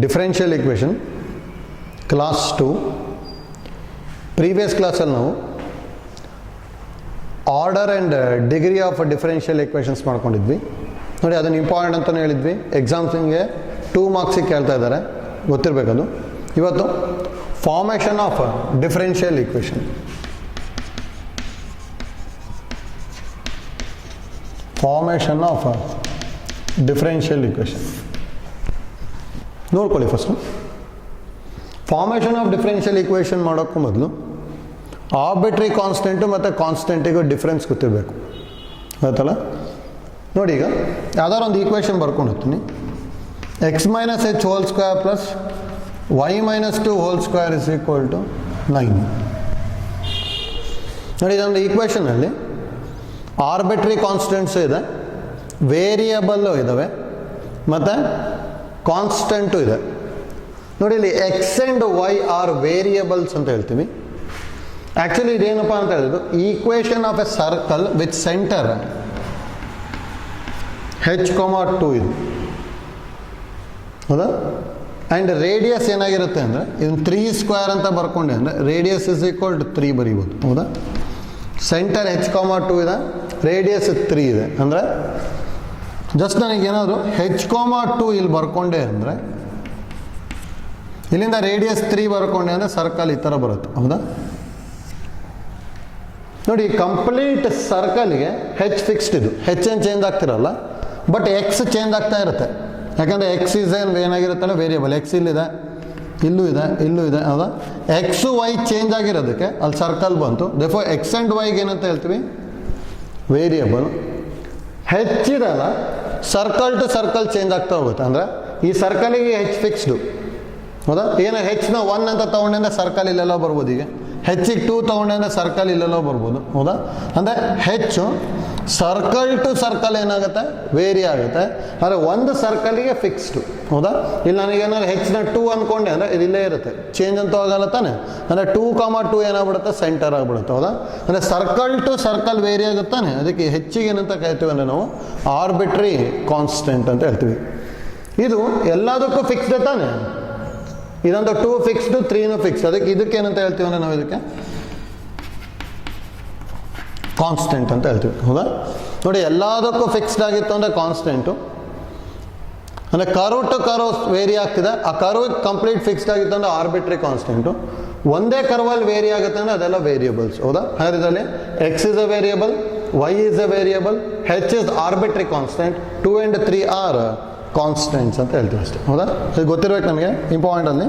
Differential equation class 2. Previous ಕ್ಲಾಸಲ್ಲಿ ನಾವು order and degree of differential equations ಮಾಡ್ಕೊಂಡಿದ್ವಿ ನೋಡಿ. ಅದನ್ನು ಇಂಪಾರ್ಟೆಂಟ್ ಅಂತಲೇ ಹೇಳಿದ್ವಿ. ಎಕ್ಸಾಮ್ಸಿಗೆ 2 ಮಾರ್ಕ್ಸಿಗೆ ಕೇಳ್ತಾ ಇದ್ದಾರೆ, ಗೊತ್ತಿರಬೇಕದು. ಇವತ್ತು formation of differential equation. Formation of differential equation ನೋಡ್ಕೊಳ್ಳಿ. First formation of differential equation ಮಾಡೋಕ್ಕೂ ಮೊದಲು ಆರ್ಬಿಟ್ರಿ ಕಾನ್ಸ್ಟೆಂಟು ಮತ್ತು ಕಾನ್ಸ್ಟೆಂಟಿಗೂ ಡಿಫ್ರೆನ್ಸ್ ಗೊತ್ತಿರಬೇಕು, ಆಯ್ತಲ್ಲ. ನೋಡಿ, ಈಗ ಯಾವ್ದಾದ್ರು ಒಂದು ಈಕ್ವೇಷನ್ ಬರ್ಕೊಂಡು ಹೋಗ್ತೀನಿ. x minus h whole square plus y minus 2 whole square is equal to 9. ನೋಡಿ, ಇದೊಂದು ಈಕ್ವೇಷನಲ್ಲಿ ಆರ್ಬಿಟ್ರಿ ಕಾನ್ಸ್ಟೆಂಟ್ಸು ಇದೆ, ವೇರಿಯಬಲ್ಲು ಇದ್ದಾವೆ ಮತ್ತು ಕಾನ್ಸ್ಟೆಂಟು ಇದೆ. ನೋಡಿ, ಇಲ್ಲಿ X and why are variables ಅಂತ ಹೇಳ್ತೀವಿ. ಆ್ಯಕ್ಚುಲಿ ಇದೇನಪ್ಪ ಅಂತ ಹೇಳಿದ್ರು, equation of A circle with centre h,2 ಇದು, ಹೌದಾ. ಆ್ಯಂಡ್ ರೇಡಿಯಸ್ ಏನಾಗಿರುತ್ತೆ ಅಂದರೆ ಇದನ್ನು 3 ಸ್ಕ್ವೇರ್ ಅಂತ ಬರ್ಕೊಂಡೆ ಅಂದರೆ ರೇಡಿಯಸ್ ಇಸ್ ಈಕ್ವಲ್ ಟು 3 ಬರೀಬೋದು, ಹೌದಾ. ಸೆಂಟರ್ h,2 ಇದೆ, ರೇಡಿಯಸ್ 3 ಇದೆ. ಅಂದರೆ ಜಸ್ಟ್ ನನಗೇನಾದರೂ h,2 ಇಲ್ಲಿ ಬರ್ಕೊಂಡೆ ಅಂದರೆ ಇಲ್ಲಿಂದ ರೇಡಿಯಸ್ 3 ಬರ್ಕೊಂಡೆ ಅಂದರೆ ಸರ್ಕಲ್ ಈ ಥರ ಬರುತ್ತೆ, ಹೌದಾ. ನೋಡಿ, ಕಂಪ್ಲೀಟ್ ಸರ್ಕಲ್ಗೆ ಹೆಚ್ ಫಿಕ್ಸ್ಡ್ ಇದು, ಹೆಚ್ ಏನು ಚೇಂಜ್ ಆಗ್ತಿರಲ್ಲ, ಬಟ್ ಎಕ್ಸ್ ಚೇಂಜ್ ಆಗ್ತಾ ಇರುತ್ತೆ. ಯಾಕಂದರೆ ಎಕ್ಸ್ ಇಸ್ ಏನಾಗಿರುತ್ತಲ್ಲ ವೇರಿಯಬಲ್. ಎಕ್ಸ್ ಇಲ್ಲಿದೆ, ಇಲ್ಲೂ ಇದೆ, ಇಲ್ಲೂ ಇದೆ, ಹೌದಾ. ಎಕ್ಸು ವೈ ಚೇಂಜ್ ಆಗಿರೋದಕ್ಕೆ ಅಲ್ಲಿ ಸರ್ಕಲ್ ಬಂತು. ದೇಫೋರ್ ಎಕ್ಸ್ ಆ್ಯಂಡ್ ವೈಗೆ ಏನಂತ ಹೇಳ್ತೀವಿ, ವೇರಿಯಬಲ್. ಹೆಚ್ಚಿದಲ್ಲ, ಸರ್ಕಲ್ ಟು ಸರ್ಕಲ್ ಚೇಂಜ್ ಆಗ್ತಾ ಹೋಗುತ್ತೆ. ಅಂದರೆ ಈ ಸರ್ಕಲಿಗೆ ಹೆಚ್ ಫಿಕ್ಸ್ಡು, ಹೌದಾ. ಏನೋ ಹೆಚ್ಚಿನ 1 ಅಂತ ತೊಗೊಂಡೆ ಅಂದರೆ ಸರ್ಕಲ್ ಇಲ್ಲೆಲ್ಲ ಬರ್ಬೋದು. ಈಗ ಹೆಚ್ಚಿಗೆ 2 ತೊಗೊಂಡೆ ಅಂದರೆ ಸರ್ಕಲ್ ಇಲ್ಲೆಲ್ಲ ಬರ್ಬೋದು, ಹೌದಾ. ಅಂದರೆ ಹೆಚ್ಚು ಸರ್ಕಲ್ ಟು ಸರ್ಕಲ್ ಏನಾಗುತ್ತೆ, ವೇರಿ ಆಗುತ್ತೆ. ಆದರೆ ಒಂದು ಸರ್ಕಲಿಗೆ ಫಿಕ್ಸ್ಡು, ಹೌದಾ. ಇಲ್ಲಿ ನನಗೇನಾದ್ರು ಹೆಚ್ಚಿನ 2 ಅಂದ್ಕೊಂಡೆ ಅಂದರೆ ಇದು ಇಲ್ಲೇ ಇರುತ್ತೆ, ಚೇಂಜ್ ಅಂತೂ ಆಗಲ್ಲ ತಾನೆ. ಅಂದರೆ 2,2 ಏನಾಗ್ಬಿಡುತ್ತೆ, ಸೆಂಟರ್ ಆಗಿಬಿಡುತ್ತೆ, ಹೌದಾ. ಅಂದರೆ ಸರ್ಕಲ್ ಟು ಸರ್ಕಲ್ ವೇರಿ ಆಗುತ್ತಾನೆ. ಅದಕ್ಕೆ ಹೆಚ್ಚಿಗೆ ಏನಂತ ಕರಿತೀವಿ ಅಂದರೆ ನಾವು ಆರ್ಬಿಟ್ರಿ ಕಾನ್ಸ್ಟೆಂಟ್ ಅಂತ ಹೇಳ್ತೀವಿ. ಇದು ಎಲ್ಲದಕ್ಕೂ ಫಿಕ್ಸ್ಡ್ ತಾನೆ. ಇದಂತೂ 2 ಫಿಕ್ಸ್ಡು, 3 ಫಿಕ್ಸ್. ಅದಕ್ಕೆ ಇದಕ್ಕೆ ಏನಂತ ಹೇಳ್ತೀವಿ ಅಂದರೆ ನಾವು ಇದಕ್ಕೆ ಕಾನ್ಸ್ಟೆಂಟ್ ಅಂತ ಹೇಳ್ತೀವಿ, ಹೌದಾ. ನೋಡಿ, ಎಲ್ಲದಕ್ಕೂ ಫಿಕ್ಸ್ಡ್ ಆಗಿತ್ತು ಅಂದರೆ ಕಾನ್ಸ್ಟೆಂಟು. ಅಂದರೆ ಕರ್ವ್ ಟು ಕರ್ವ್ ವೇರಿ ಆಗ್ತಿದೆ, ಆ ಕರ್ವ್ ಕಂಪ್ಲೀಟ್ ಫಿಕ್ಸ್ಡ್ ಆಗಿತ್ತು ಅಂದರೆ ಆರ್ಬಿಟ್ರಿ ಕಾನ್ಸ್ಟೆಂಟು. ಒಂದೇ ಕರ್ವಲ್ಲಿ ವೇರಿ ಆಗುತ್ತೆ ಅಂದರೆ ಅದೆಲ್ಲ ವೇರಿಯಬಲ್ಸ್, ಹೌದಾ. ಹಾಗಾದ್ರೆ ಇದರಲ್ಲಿ x is a variable, y is a variable, h is arbitrary constant, 2 and 3 are constants ಅಂತ ಹೇಳ್ತೀವಿ ಅಷ್ಟೇ, ಹೌದಾ. ಇದು ಗೊತ್ತಿರ್ಬೇಕು ನಮಗೆ, ಇಂಪಾರ್ಟೆಂಟ್ ಅಲ್ಲಿ.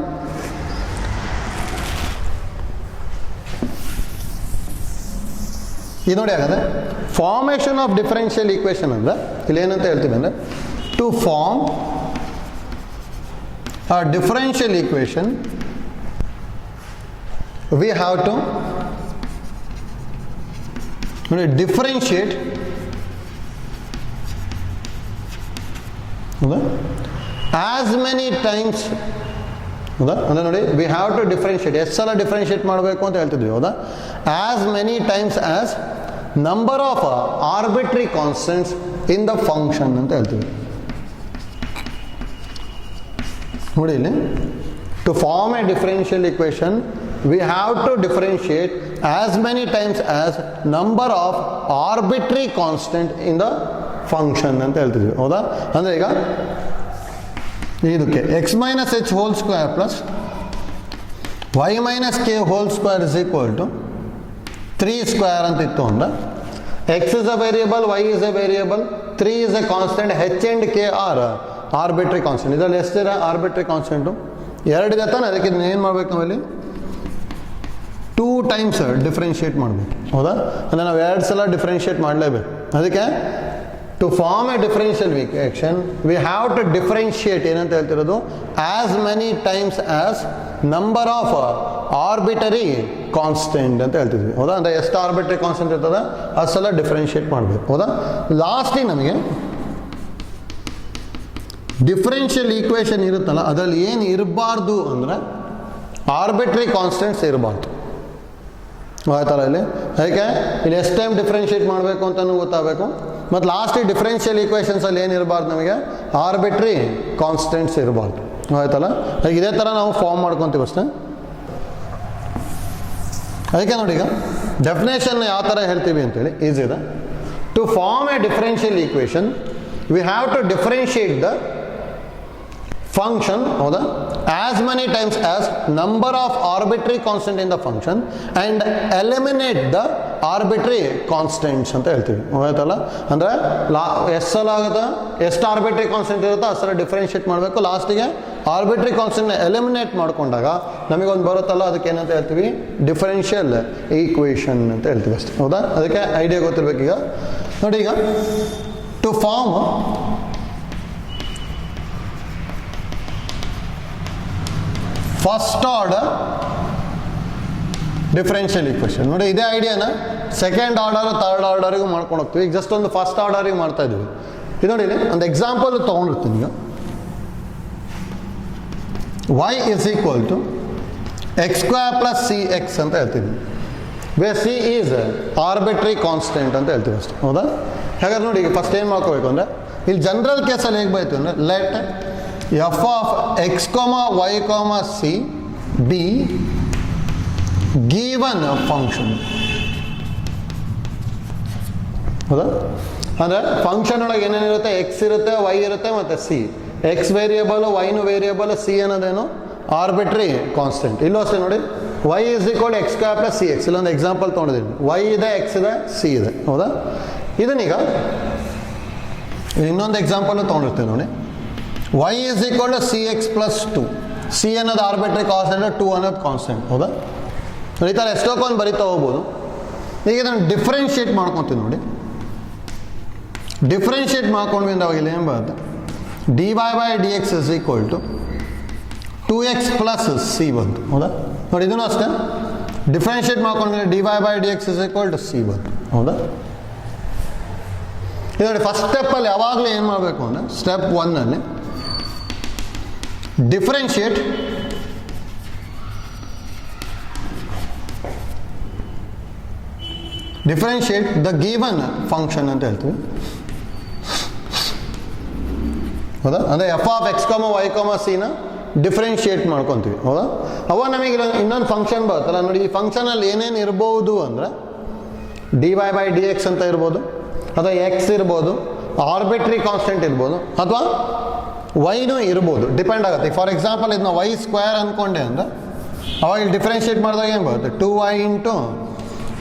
ಇದು ನೋಡಿ, ಆಗದೆ ಫಾರ್ಮೇಷನ್ ಆಫ್ ಡಿಫರೆನ್ಷಿಯಲ್ ಈಕ್ವೇಷನ್ ಅಂದರೆ ಇಲ್ಲಿ ಏನಂತ ಹೇಳ್ತೀವಿ ಅಂದರೆ, to form a differential equation we have to ನೋಡಿ ಡಿಫರೆನ್ಷಿಯೇಟ್, ಹೌದಾ, ಆಸ್ ಮೆನಿ ಟೈಮ್ಸ್, ಹೌದಾ. ಅಂದರೆ ನೋಡಿ, ವಿ ಹ್ಯಾವ್ ಟು ಡಿಫರೆನ್ಷಿಯೇಟ್, ಎಷ್ಟು ಸಲ ಡಿಫರೆನ್ಷಿಯೇಟ್ ಮಾಡಬೇಕು ಅಂತ ಹೇಳ್ತಿದ್ವಿ, ಹೌದಾ. As many times as number of arbitrary constants in the function ಅಂತ ಹೇಳ್ತೀವಿ. ನೋಡಿ, ಇಲ್ಲಿ to form a differential equation we have to differentiate as many times as number of arbitrary constant in the function ಅಂತ ಹೇಳ್ತಿದ್ವಿ, ಹೌದಾ. ಅಂದರೆ ಈಗ ಇದಕ್ಕೆ x minus h whole square plus y minus k whole square is equal to 3 square ಅಂತ ಇತ್ತು ಅಂದರೆ x is a variable, y is a variable, 3 is a constant, h and k are arbitrary constant. ಇದರಲ್ಲಿ ಎಷ್ಟಿದೆ ಆರ್ಬಿಟ್ರಿ constant, 2 ಇದೆ ತಾನೆ. ಅದಕ್ಕೆ ಏನು ಮಾಡ್ಬೇಕು ನಾವಿಲ್ಲಿ 2 ಟೈಮ್ಸ್ ಡಿಫ್ರೆನ್ಷಿಯೇಟ್ ಮಾಡಬೇಕು, ಹೌದಾ. ಅಂದರೆ ನಾವು 2 ಸಲ ಡಿಫ್ರೆನ್ಷಿಯೇಟ್ ಮಾಡಲೇಬೇಕು. ಅದಕ್ಕೆ to form a differential equation we have to differentiate ಏನಂತ ಹೇಳ್ತಿರೋದು, as many times as number of arbitrary constant ಅಂತ ಹೇಳ್ತಿದ್ವಿ, ಹೌದಾ. ಅಂದರೆ ಎಷ್ಟು ಆರ್ಬಿಟ್ರಿ ಕಾನ್ಸ್ಟೆಂಟ್ ಇರ್ತದೆ ಅಷ್ಟು ಸಲ ಡಿಫರೆನ್ಷಿಯೇಟ್ ಮಾಡಬೇಕು, ಹೌದಾ. ಲಾಸ್ಟಿಗೆ ನಮಗೆ ಡಿಫರೆನ್ಷಿಯಲ್ ಈಕ್ವೇಷನ್ ಇರುತ್ತಲ್ಲ, ಅದರಲ್ಲಿ ಏನು ಇರಬಾರ್ದು ಅಂದರೆ ಆರ್ಬಿಟ್ರಿ ಕಾನ್ಸ್ಟೆಂಟ್ಸ್ ಇರಬಾರ್ದು, ಆಯ್ತಲ್ಲ. ಇಲ್ಲಿ ಅದಕ್ಕೆ ಇಲ್ಲಿ ಎಷ್ಟು ಟೈಮ್ ಡಿಫ್ರೆನ್ಷಿಯೇಟ್ ಮಾಡಬೇಕು ಅಂತಲೂ ಗೊತ್ತಾಗಬೇಕು. ಮತ್ತು ಲಾಸ್ಟಿಗೆ ಡಿಫರೆನ್ಷಿಯಲ್ ಈಕ್ವೇಷನ್ಸಲ್ಲಿ ಏನು ಇರಬಾರ್ದು, ನಮಗೆ ಆರ್ಬಿಟ್ರಿ ಕಾನ್ಸ್ಟೆಂಟ್ಸ್ ಇರಬಾರ್ದು, ಆಯ್ತಲ್ಲ. ಈಗ ಇದೇ ಥರ ನಾವು ಫಾರ್ಮ್ ಮಾಡ್ಕೊತೀವಿ ಅಷ್ಟೇ. ಅದಕ್ಕೆ ನೋಡಿ ಈಗ ಡೆಫಿನೇಷನ್ ಯಾವ ಥರ ಹೇಳ್ತೀವಿ ಅಂತೇಳಿ ಈಸಿ ಇದೆ. To form a differential equation we have to differentiate the function, ಹೌದಾ, as many times as number of arbitrary constant in the function and eliminate the arbitrary constants ಅಂತ ಹೇಳ್ತೀವಿ. ಆಯ್ತಲ್ಲ, ಅಂದರೆ ಎಷ್ಟು ಸಲ ಆಗುತ್ತಾ, ಎಷ್ಟು ಆರ್ಬಿಟ್ರಿ ಕಾನ್ಸ್ಟೆಂಟ್ ಇರುತ್ತೋ ಅಷ್ಟು ಸಲ ಡಿಫ್ರೆನ್ಷಿಯೇಟ್ ಮಾಡಬೇಕು. ಲಾಸ್ಟಿಗೆ ಆರ್ಬಿಟ್ರಿ ಕಾನ್ಸ್ಟೆಂಟ್ನ ಎಲಿಮಿನೇಟ್ ಮಾಡ್ಕೊಂಡಾಗ ನಮಗೊಂದು ಬರುತ್ತಲ್ಲ, ಅದಕ್ಕೆ ಏನಂತ ಹೇಳ್ತೀವಿ, ಡಿಫರೆನ್ಷಿಯಲ್ ಈಕ್ವೇಷನ್ ಅಂತ ಹೇಳ್ತೀವಿ ಅಷ್ಟೇ. ಹೌದಾ, ಅದಕ್ಕೆ ಐಡಿಯಾ ಗೊತ್ತಿರಬೇಕೀಗ. ನೋಡಿ, ಈಗ to form first order differential equation, ನೋಡಿ ಇದೇ ಐಡಿಯಾನ ಸೆಕೆಂಡ್ ಆರ್ಡರ್ ಥರ್ಡ್ ಆರ್ಡರಿಗೂ ಮಾಡ್ಕೊಂಡು ಹೋಗ್ತೀವಿ. ಈಗ ಜಸ್ಟ್ ಒಂದು ಫಸ್ಟ್ ಆರ್ಡರಿಗೆ ಮಾಡ್ತಾ ಇದ್ದೀವಿ. ಇದು ನೋಡಿ, ಒಂದು ಎಕ್ಸಾಂಪಲ್ ತೊಗೊಂಡಿರ್ತೀನಿ. ಈಗ y is equal to x square plus cx ಅಂತ ಹೇಳ್ತೀವಿ, where c is arbitrary constant ಅಂತ ಹೇಳ್ತೀವಿ ಅಷ್ಟೇ. ಹೌದಾ, ಹಾಗಾದ್ರೆ ನೋಡಿ, ಈಗ ಫಸ್ಟ್ ಏನು ಮಾಡ್ಕೋಬೇಕು ಅಂದರೆ, ಇಲ್ಲಿ ಜನರಲ್ ಕೇಸಲ್ಲಿ ಹೇಗೆ ಬೈತೀವಿ ಅಂದರೆ, let f of x, y, c be given function. ಹೌದಾ, ಅಂದರೆ ಫಂಕ್ಷನ್ ಒಳಗೆ ಏನೇನಿರುತ್ತೆ, ಎಕ್ಸ್ ಇರುತ್ತೆ, ವೈ ಇರುತ್ತೆ, ಮತ್ತು ಸಿ. ಎಕ್ಸ್ ವೇರಿಯೇಬಲ್, ವೈನು ವೇರಿಯೇಬಲ್, ಸಿ ಅನ್ನೋದೇನು ಆರ್ಬಿಟ್ರಿ ಕಾನ್ಸ್ಟೆಂಟ್. ಇಲ್ಲೂ ಅಷ್ಟೇ ನೋಡಿ, y is equal x square plus cx. ಇಲ್ಲೊಂದು ಎಕ್ಸಾಂಪಲ್ ತೊಗೊಂಡಿದ್ದೀನಿ, y ಇದೆ, x ಇದೆ, c ಇದೆ. ಹೌದಾ, ಇದನ್ನೀಗ ಇನ್ನೊಂದು ಎಕ್ಸಾಂಪಲ್ ತೊಗೊಂಡಿರ್ತೀನಿ ನೋಡಿ, y is equal to cx plus 2. c ಅನ್ನೋದು ಆರ್ಬಿಟ್ರಿ ಕಾನ್ಸ್ಟೆಂಟ್, 2 ಅನ್ನೋದು ಕಾನ್ಸ್ಟೆಂಟ್. ಹೌದಾ, ಈ ಥರ ಎಷ್ಟೊಂದು ಬರಿತಾ ಹೋಗ್ಬೋದು. ಈಗ ಇದನ್ನು ಡಿಫ್ರೆನ್ಷಿಯೇಟ್ ಮಾಡ್ಕೊತೀವಿ ನೋಡಿ. ಡಿಫ್ರೆನ್ಷಿಯೇಟ್ ಮಾಡ್ಕೊಂಡ್ವಿ ಅಂದ್ರೆ ಅವಾಗ ಏನು ಬರುತ್ತೆ, dy by dx is equal to 2x plus c ಬಂತು. ಹೌದಾ, ನೋಡಿ ಇದನ್ನು ಅಷ್ಟೇ, ಡಿಫ್ರೆನ್ಷಿಯೇಟ್ ಮಾಡ್ಕೊಂಡ್ರೆ dy by dx is equal to c ಬಂತು. ಹೌದಾ, ಇದು ನೋಡಿ ಫಸ್ಟ್ ಸ್ಟೆಪ್ಪಲ್ಲಿ ಯಾವಾಗಲೂ ಏನು ಮಾಡಬೇಕು ಅಂದರೆ, ಸ್ಟೆಪ್ 1ನಲ್ಲಿ ಡಿಫ್ರೆನ್ಷಿಯೇಟ್ ದ ಗಿವನ್ ಫಂಕ್ಷನ್ ಅಂತ ಹೇಳ್ತೀವಿ. ಹೌದಾ, ಅಂದರೆ ಎಫ್ ಆಫ್ ಎಕ್ಸ್, ವೈ, ಸಿನ ಡಿಫ್ರೆನ್ಷಿಯೇಟ್ ಮಾಡ್ಕೊತೀವಿ. ಹೌದಾ, ಅವಾಗ ನಮಗೆ ಇನ್ನೊಂದು ಫಂಕ್ಷನ್ ಬರುತ್ತಲ್ಲ ನೋಡಿ, ಈ ಫಂಕ್ಷನಲ್ಲಿ ಏನೇನು ಇರ್ಬೋದು ಅಂದರೆ, dy by dx ಅಂತ ಇರ್ಬೋದು, ಅಥವಾ ಎಕ್ಸ್ ಇರ್ಬೋದು, ಆರ್ಬಿಟ್ರಿ ಕಾನ್ಸ್ಟೆಂಟ್ ಇರ್ಬೋದು, ಅಥವಾ ವೈನೂ ಇರ್ಬೋದು, ಡಿಪೆಂಡ್ ಆಗುತ್ತೆ. ಫಾರ್ ಎಕ್ಸಾಂಪಲ್ ಇದನ್ನ ವೈ ಸ್ಕ್ವೇರ್ ಅಂದ್ಕೊಂಡೆ ಅಂದರೆ ಅವಾಗ ಇಲ್ಲಿ ಡಿಫ್ರೆನ್ಷಿಯೇಟ್ ಮಾಡಿದಾಗ ಏನು ಬರುತ್ತೆ, 2y into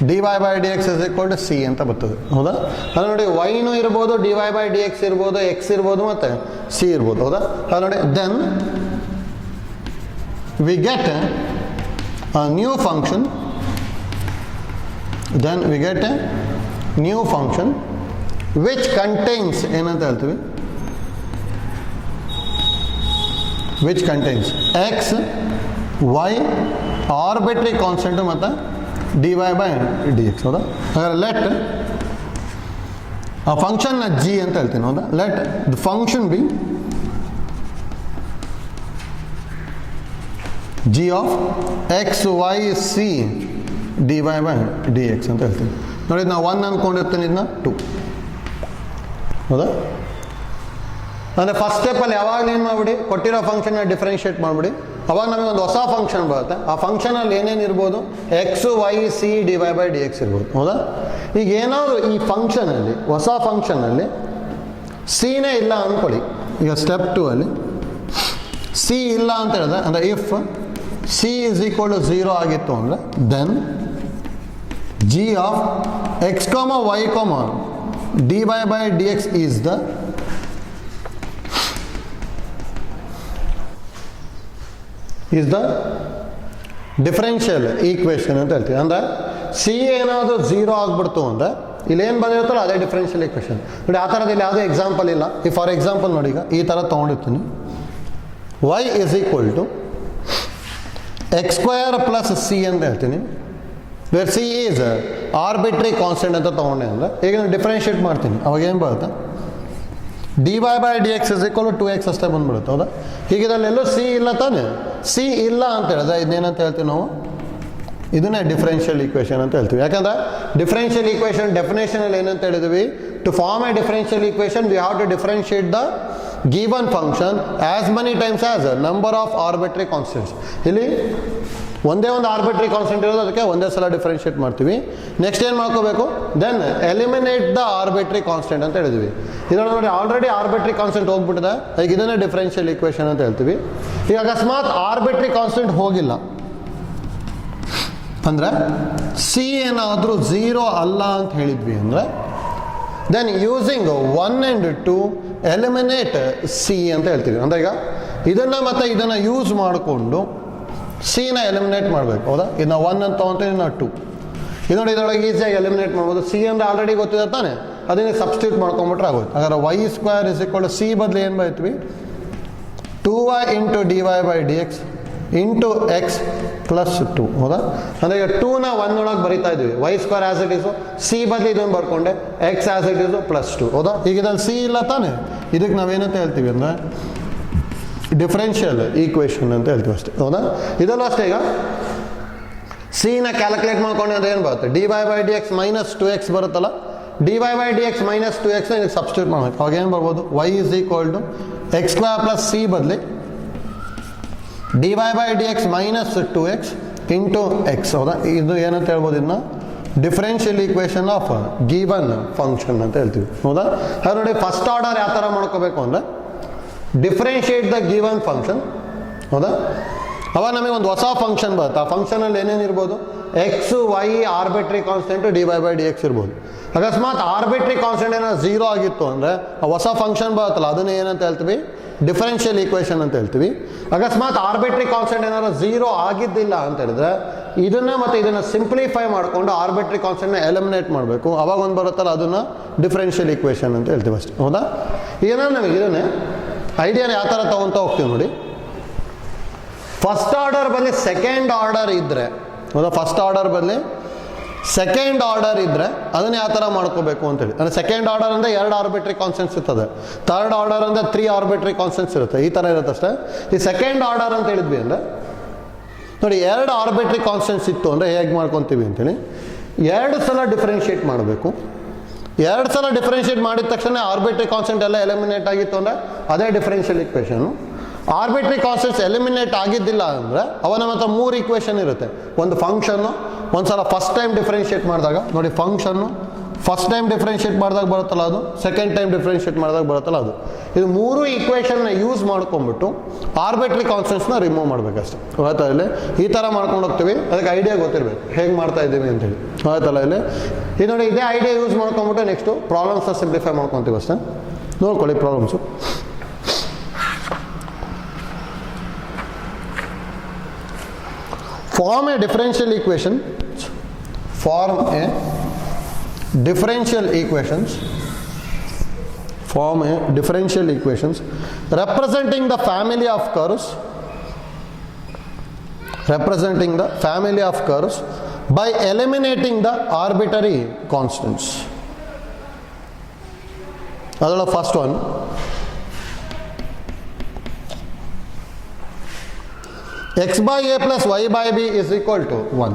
dy by dx is equal to c ಅಂತ ಬರ್ತದೆ. ಹೌದಾ, ಅದು ನೋಡಿ ವೈನೂ ಇರ್ಬೋದು, dy by dx ಇರ್ಬೋದು, ಎಕ್ಸ್ ಇರ್ಬೋದು, ಮತ್ತು ಸಿ ಇರ್ಬೋದು. ಹೌದಾ, ಅದು ನೋಡಿ, then we get a new function, which contains ಏನಂತ ಹೇಳ್ತೀವಿ, which contains x, y, arbitrary constant ಮತ್ತು dy by dx. ಹೌದಾ, ಹಾಗಾದ್ರೆ ಲೆಟ್ ಆ ಫಂಕ್ಷನ್ನ ಜಿ ಅಂತ ಹೇಳ್ತೀನಿ. ಹೌದಾ, let the function be g of x, y, c, dy by dx ಅಂತ ಹೇಳ್ತೀನಿ. ನೋಡಿ, ನಾವು 1 ಅಂದ್ಕೊಂಡಿರ್ತೀನಿ, ಇದನ್ನ 2. ಹೌದಾ, ಅಂದರೆ ಫಸ್ಟ್ ಸ್ಟೆಪ್ಪಲ್ಲಿ ಯಾವಾಗಲೂ ಏನು ಮಾಡಿಬಿಡಿ, ಕೊಟ್ಟಿರೋ ಫಂಕ್ಷನ್ನ ಡಿಫ್ರೆನ್ಷಿಯೇಟ್ ಮಾಡಿಬಿಡಿ. ಅವಾಗ ನಮಗೊಂದು ಹೊಸ ಫಂಕ್ಷನ್ ಬರುತ್ತೆ. ಆ ಫಂಕ್ಷನಲ್ಲಿ ಏನೇನು ಇರ್ಬೋದು, x, y, c, dy by dx ಇರ್ಬೋದು. ಹೌದಾ, ಈಗ ಏನಾದರೂ ಈ ಫಂಕ್ಷನಲ್ಲಿ, ಹೊಸ ಫಂಕ್ಷನಲ್ಲಿ ಸಿನೇ ಇಲ್ಲ ಅಂದ್ಕೊಳ್ಳಿ. ಈಗ ಸ್ಟೆಪ್ 2 ಅಲ್ಲಿ ಸಿ ಇಲ್ಲ ಅಂತ ಹೇಳಿದ್ರೆ, ಅಂದರೆ if c is equal to 0 ಆಗಿತ್ತು ಅಂದರೆ, then g of x, y, dy by dx is the differential equation ಅಂತ ಹೇಳ್ತೀವಿ. ಅಂದರೆ ಸಿ ಏನಾದರೂ 0 ಆಗಿಬಿಡ್ತು ಅಂದರೆ ಇಲ್ಲೇನು ಬಂದಿರುತ್ತಲ್ಲ ಅದೇ ಡಿಫರೆನ್ಷಿಯಲ್ ಈಕ್ವೇಷನ್. ನೋಡಿ, ಆ ಥರದಲ್ಲಿ ಯಾವುದೇ ಎಕ್ಸಾಂಪಲ್ ಇಲ್ಲ. ಈ ಫಾರ್ ಎಕ್ಸಾಂಪಲ್ ನೋಡಿ, ಈಗ ಈ ಥರ ತೊಗೊಂಡಿರ್ತೀನಿ, y is equal to x square plus c ಅಂತ ಹೇಳ್ತೀನಿ, where c is arbitrary constant ಅಂತ ತೊಗೊಂಡೆ ಅಂದರೆ, ಈಗ ನಾನು ಡಿಫ್ರೆನ್ಷಿಯೇಟ್ ಮಾಡ್ತೀನಿ, ಅವಾಗ ಏನು ಬರುತ್ತೆ, dy by dx is equal to 2x ಅಷ್ಟೇ ಬಂದ್ಬಿಡುತ್ತೆ. ಹೌದಾ, ಹೀಗಿದಲ್ಲೆಲ್ಲೂ ಸಿ ಇಲ್ಲ ತಾನೆ, ಸಿ ಇಲ್ಲ ಅಂತ ಹೇಳಿದ್ರೆ ಇದನ್ನೇನಂತ ಹೇಳ್ತೀವಿ ನಾವು, ಇದನ್ನೇ ಡಿಫರೆನ್ಷಿಯಲ್ ಈಕ್ವೇಷನ್ ಅಂತ ಹೇಳ್ತೀವಿ. ಯಾಕಂದರೆ ಡಿಫರೆನ್ಷಿಯಲ್ ಈಕ್ವೇಷನ್ ಡೆಫಿನೇಷನಲ್ಲಿ ಏನಂತ ಹೇಳಿದ್ವಿ, to form a differential equation we have to differentiate the given function as many times as number of arbitrary constants. ಇಲ್ಲಿ ಒಂದೇ ಒಂದು ಆರ್ಬಿಟ್ರಿ ಕಾನ್ಸ್ಟೆಂಟ್ ಇರೋದು, ಅದಕ್ಕೆ ಒಂದೇ ಸಲ ಡಿಫ್ರೆನ್ಷಿಯೇಟ್ ಮಾಡ್ತೀವಿ. ನೆಕ್ಸ್ಟ್ ಏನು ಮಾಡ್ಕೋಬೇಕು, then eliminate the arbitrary constant ಅಂತ ಹೇಳಿದ್ವಿ. ಇದರಲ್ಲಿ ನೋಡಿ ಆಲ್ರೆಡಿ ಆರ್ಬಿಟ್ರಿ ಕಾನ್ಸ್ಟೆಂಟ್ ಹೋಗ್ಬಿಟ್ಟಿದೆ, ಈಗ ಇದನ್ನೇ ಡಿಫ್ರೆನ್ಷಿಯಲ್ ಈಕ್ವೇಷನ್ ಅಂತ ಹೇಳ್ತೀವಿ. ಈಗ ಅಕಸ್ಮಾತ್ ಆರ್ಬಿಟ್ರಿ ಕಾನ್ಸ್ಟೆಂಟ್ ಹೋಗಿಲ್ಲ ಅಂದರೆ ಸಿ ಏನಾದರೂ 0 ಅಲ್ಲ ಅಂತ ಹೇಳಿದ್ವಿ ಅಂದರೆ then using 1 and 2 eliminate c ಅಂತ ಹೇಳ್ತೀವಿ. ಅಂದರೆ ಈಗ ಇದನ್ನು ಮತ್ತು ಇದನ್ನು ಯೂಸ್ ಮಾಡಿಕೊಂಡು ಸಿನ ಎಲಿಮಿನೇಟ್ ಮಾಡಬೇಕು. ಹೌದಾ, ಇನ್ನು 1 ಅಂತ ತೊಗೊಂತೀವಿ, ಇನ್ನು 2. ಇದು ನೋಡಿ ಇದರೊಳಗೆ ಈಸಿಯಾಗಿ ಎಲಿಮಿನೇಟ್ ಮಾಡ್ಬೋದು. ಸಿ ಅಂದರೆ ಆಲ್ರೆಡಿ ಗೊತ್ತಿದೆ ತಾನೆ, ಅದನ್ನು ಸಬ್ಸ್ಟಿಟ್ಯೂಟ್ ಮಾಡ್ಕೊಂಬಿಟ್ರೆ ಆಗೋದು. ಹಾಗಾದ್ರೆ y² = ಸಿ ಬದಲು ಏನು ಬರೀತೀವಿ, 2y × dy/dx × x + 2. ಹೌದಾ, ಅಂದರೆ ಈಗ 2ನ 1 ಒಳಗೆ ಬರಿತಾ ಇದ್ವಿ, y² as it Yesu, C ಬದಲು ಇದನ್ನು ಬರ್ಕೊಂಡೆ x ಆಸ್ ಇಟ್ ಈಸು +2. ಹೌದಾ, ಈಗ ಇದ್ರಲ್ಲಿ ಸಿ ಇಲ್ಲ ತಾನೆ, ಇದಕ್ಕೆ ನಾವೇನಂತ ಹೇಳ್ತೀವಿ ಅಂದರೆ ಡಿಫ್ರೆನ್ಷಿಯಲ್ ಈಕ್ವೇಷನ್ ಅಂತ ಹೇಳ್ತೀವಿ ಅಷ್ಟೇ. ಹೌದಾ, ಇದಲ್ಲೂ ಅಷ್ಟೇ. ಈಗ ಸಿನ ಕ್ಯಾಲ್ಕುಲೇಟ್ ಮಾಡ್ಕೊಂಡು ಅದು ಏನು ಬರುತ್ತೆ, dy/dx - 2x ಬರುತ್ತಲ್ಲ, dy/dx - 2x ಇದಕ್ಕೆ ಸಬ್ಸ್ಟಿಟ್ಯೂಟ್ ಮಾಡಬೇಕು. ಅವಾಗ ಏನು ಬರ್ಬೋದು, y = x² + c ಬದಲಿ dy/dx - 2x × x. ಹೌದಾ, ಇದು ಏನಂತ ಹೇಳ್ಬೋದು, ಇದನ್ನ differential equation of given function ಅಂತ ಹೇಳ್ತೀವಿ. ಹೌದಾ, ಅದು ನೋಡಿ ಫಸ್ಟ್ ಆರ್ಡರ್ ಯಾವ ಥರ ಮಾಡ್ಕೋಬೇಕು ಅಂದರೆ ಡಿಫ್ರೆನ್ಷಿಯೇಟ್ ದ ಗಿವನ್ ಫಂಕ್ಷನ್. ಹೌದಾ, ಅವಾಗ ನಮಗೆ ಒಂದು ಹೊಸ ಫಂಕ್ಷನ್ ಬರುತ್ತೆ. ಆ ಫಂಕ್ಷನಲ್ಲಿ ಏನೇನು ಇರ್ಬೋದು, x y arbitrary constant dy/dx ಇರ್ಬೋದು. ಅಕಸ್ಮಾತ್ ಆರ್ಬಿಟ್ರಿ ಕಾನ್ಸ್ಟೆಂಟ್ ಏನೋ 0 ಆಗಿತ್ತು ಅಂದರೆ ಆ ಹೊಸ ಫಂಕ್ಷನ್ ಬರುತ್ತಲ್ಲ, ಅದನ್ನೇ ಏನಂತ ಹೇಳ್ತೀವಿ, ಡಿಫ್ರೆನ್ಷಿಯಲ್ ಈಕ್ವೇಷನ್ ಅಂತ ಹೇಳ್ತೀವಿ. ಅಕಸ್ಮಾತ್ ಆರ್ಬಿಟ್ರಿ ಕಾನ್ಸ್ಟೆಂಟ್ ಏನಾದ್ರು 0 ಆಗಿದ್ದಿಲ್ಲ ಅಂತ ಹೇಳಿದ್ರೆ ಇದನ್ನು ಮತ್ತು ಇದನ್ನು ಸಿಂಪ್ಲಿಫೈ ಮಾಡಿಕೊಂಡು ಆರ್ಬಿಟ್ರಿ ಕಾನ್ಸ್ಟೆಂಟ್ನ ಎಲಿಮಿನೇಟ್ ಮಾಡಬೇಕು. ಅವಾಗ ಒಂದು ಬರುತ್ತಲ್ಲ, ಅದನ್ನು ಡಿಫ್ರೆನ್ಷಿಯಲ್ ಈಕ್ವೇಷನ್ ಅಂತ ಹೇಳ್ತೀವಿ ಅಷ್ಟೇ. ಹೌದಾ, ಏನೋ ನಮಗೆ ಇದನ್ನೇ ಐಡಿಯಾನ ಯಾವ ಥರ ತೊಗೊತಾ ಹೋಗ್ತೀವಿ ನೋಡಿ. ಫಸ್ಟ್ ಆರ್ಡರ್ ಬದಲಿ ಸೆಕೆಂಡ್ ಆರ್ಡರ್ ಇದ್ದರೆ, ಹೌದಾ, ಫಸ್ಟ್ ಆರ್ಡರ್ ಬದಲಿ ಸೆಕೆಂಡ್ ಆರ್ಡರ್ ಇದ್ದರೆ ಅದನ್ನು ಯಾವ ಥರ ಮಾಡ್ಕೋಬೇಕು ಅಂತೇಳಿ. ಅಂದರೆ ಸೆಕೆಂಡ್ ಆರ್ಡರ್ ಅಂದರೆ 2 ಆರ್ಬಿಟ್ರಿ ಕಾನ್ಸ್ಟೆಂಟ್ಸ್ ಇರ್ತದೆ, ಥರ್ಡ್ ಆರ್ಡರ್ ಅಂದರೆ 3 ಆರ್ಬಿಟ್ರಿ ಕಾನ್ಸ್ಟೆಂಟ್ಸ್ ಇರುತ್ತೆ, ಈ ಥರ ಇರುತ್ತೆ ಅಷ್ಟೇ. ಈ ಸೆಕೆಂಡ್ ಆರ್ಡರ್ ಅಂತ ಹೇಳಿದ್ವಿ ಅಂದರೆ ನೋಡಿ 2 ಆರ್ಬಿಟ್ರಿ ಕಾನ್ಸ್ಟೆಂಟ್ಸ್ ಇತ್ತು ಅಂದರೆ ಹೇಗೆ ಮಾಡ್ಕೊತೀವಿ ಅಂತೇಳಿ, 2 ಸಲ ಡಿಫ್ರೆನ್ಷಿಯೇಟ್ ಮಾಡಬೇಕು. 2 ಸಲ ಡಿಫ್ರೆನ್ಷಿಯೇಟ್ ಮಾಡಿದ ತಕ್ಷಣ ಆರ್ಬಿಟ್ರಿ ಕಾನ್ಸ್ಟೆಂಟ್ ಎಲ್ಲ ಎಲಿಮಿನೇಟ್ ಆಗಿತ್ತು ಅಂದರೆ ಅದೇ ಡಿಫ್ರೆನ್ಷಿಯಲ್ ಈಕ್ವೇಷನು. ಆರ್ಬಿಟ್ರಿ ಕಾನ್ಸ್ಟೆಂಟ್ಸ್ ಎಲಿಮಿನೇಟ್ ಆಗಿದ್ದಿಲ್ಲ ಅಂದರೆ ಅವನ ಹತ್ರ 3 ಈಕ್ವೇಷನ್ ಇರುತ್ತೆ. ಒಂದು ಫಂಕ್ಷನ್ನು ಒಂದು ಸಲ ಫಸ್ಟ್ ಟೈಮ್ ಡಿಫ್ರೆನ್ಷಿಯೇಟ್ ಮಾಡಿದಾಗ ನೋಡಿ, ಫಂಕ್ಷನ್ನು ಫಸ್ಟ್ ಟೈಮ್ ಡಿಫ್ರೆನ್ಷಿಯೇಟ್ ಮಾಡಿದಾಗ ಬರುತ್ತಲ್ಲ ಅದು, ಸೆಕೆಂಡ್ ಟೈಮ್ ಡಿಫ್ರೆನ್ಷಿಯೇಟ್ ಮಾಡಿದಾಗ ಬರುತ್ತಲ್ಲ ಅದು. ಇದು 3 ಈಕ್ವೇಷನ್ನ ಯೂಸ್ ಮಾಡ್ಕೊಂಡ್ಬಿಟ್ಟು ಆರ್ಬಿಟ್ರಿ ಕಾನ್ಸ್ಟೆಂಟ್ಸ್ನ ರಿಮೂವ್ ಮಾಡಬೇಕಷ್ಟೆ. ಆಯ್ತಾ, ಇಲ್ಲಿ ಈ ಥರ ಮಾಡ್ಕೊಂಡು ಹೋಗ್ತೀವಿ. ಅದಕ್ಕೆ ಐಡಿಯಾ ಗೊತ್ತಿರಬೇಕು ಹೇಗೆ ಮಾಡ್ತಾ ಇದ್ದೀವಿ ಅಂತೇಳಿ. ಆಯ್ತಲ್ಲ, ಇಲ್ಲಿ ಇದು ನೋಡಿ, ಇದೇ ಐಡಿಯಾ ಯೂಸ್ ಮಾಡ್ಕೊಂಡ್ಬಿಟ್ಟು ನೆಕ್ಸ್ಟು ಪ್ರಾಬ್ಲಮ್ಸ್ನ ಸಿಂಪ್ಲಿಫೈ ಮಾಡ್ಕೊತೀವಿ ಅಷ್ಟೇ. ನೋಡ್ಕೊಳ್ಳಿ problems. Form a differential equation. Form a differential equations. Form a differential equations representing the family of curves. Representing the family of curves by eliminating the arbitrary constants. That's the first one. x/a plus y/b is equal to 1.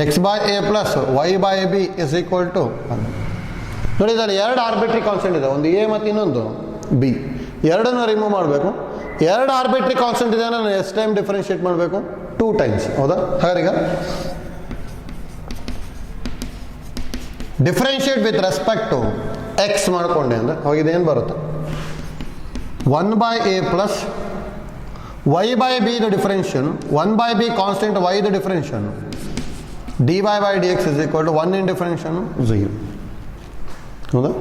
x/a plus y/b is equal to 1. ನೋಡಿ, ಇದರಲ್ಲಿ 2 ಆರ್ಬಿಟ್ರಿ constant ಇದೆ, ಒಂದು A ಮತ್ತು ಇನ್ನೊಂದು B. ಎರಡನ್ನು remove ಮಾಡಬೇಕು. 2 ಆರ್ಬಿಟ್ರಿ constant ಇದೆ, ನಾನು ಎಷ್ಟು ಟೈಮ್ ಡಿಫ್ರೆನ್ಷಿಯೇಟ್ ಮಾಡಬೇಕು, 2 ಟೈಮ್ಸ್. ಹೌದಾ, ಹಾಗಾದ್ರೆ ಈಗ differentiate with respect to x ಮಾಡಿಕೊಂಡೆ ಅಂದರೆ ಅವಾಗ ಇದೇನು ಬರುತ್ತೆ, 1/a plus y/b the differential, 1/b constant y the differential, dy/dx is equal to 1 in differential 0. ಹೌದಾ,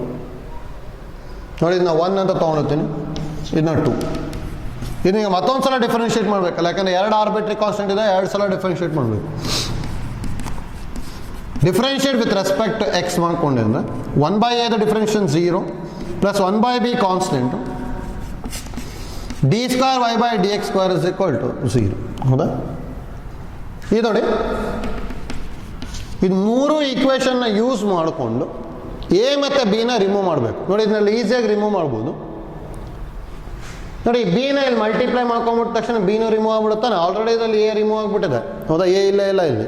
ನೋಡಿ, ಇದನ್ನ 1 ಅಂತ ತೊಗೊಂಡಿರ್ತೀನಿ, ಇದನ್ನ 2. ಇದೀಗ ಮತ್ತೊಂದು ಸಲ ಡಿಫ್ರೆನ್ಷಿಯೇಟ್ ಮಾಡಬೇಕಲ್ಲ, ಯಾಕಂದರೆ 2 ಆರ್ಬಿಟ್ರಿ ಕಾನ್ಸ್ಟೆಂಟ್ ಇದೆ, 2 ಸಲ ಡಿಫ್ರೆನ್ಷಿಯೇಟ್ ಮಾಡಬೇಕು. Differentiate with respect to x ಮಾಡ್ಕೊಂಡೆ ಅಂದರೆ 1/a the differential 0 plus 1/b constant d² y/dx² is equal to 0. ಹೌದಾ, ಇದು ನೋಡಿ, ಇದು 3 ಈಕ್ವೇಷನ್ನ ಯೂಸ್ ಮಾಡಿಕೊಂಡು ಎ ಮತ್ತು ಬಿನ ರಿಮೂವ್ ಮಾಡಬೇಕು. ನೋಡಿ, ಇದನ್ನಲ್ಲಿ ಈಸಿಯಾಗಿ ರಿಮೂವ್ ಮಾಡ್ಬೋದು. ನೋಡಿ, ಬಿನ ಇಲ್ಲಿ ಮಲ್ಟಿಪ್ಲೈ ಮಾಡ್ಕೊಂಡ್ಬಿಟ್ಟ ತಕ್ಷಣ ಬಿನೂ ರಿಮೂವ್ ಆಗ್ಬಿಡುತ್ತಾನೆ. ಆಲ್ರೆಡಿ ಇದರಲ್ಲಿ ಎ ರಿಮೂವ್ ಆಗಿಬಿಟ್ಟಿದೆ. ಹೌದಾ, ಎ ಇಲ್ಲ ಇಲ್ಲಿ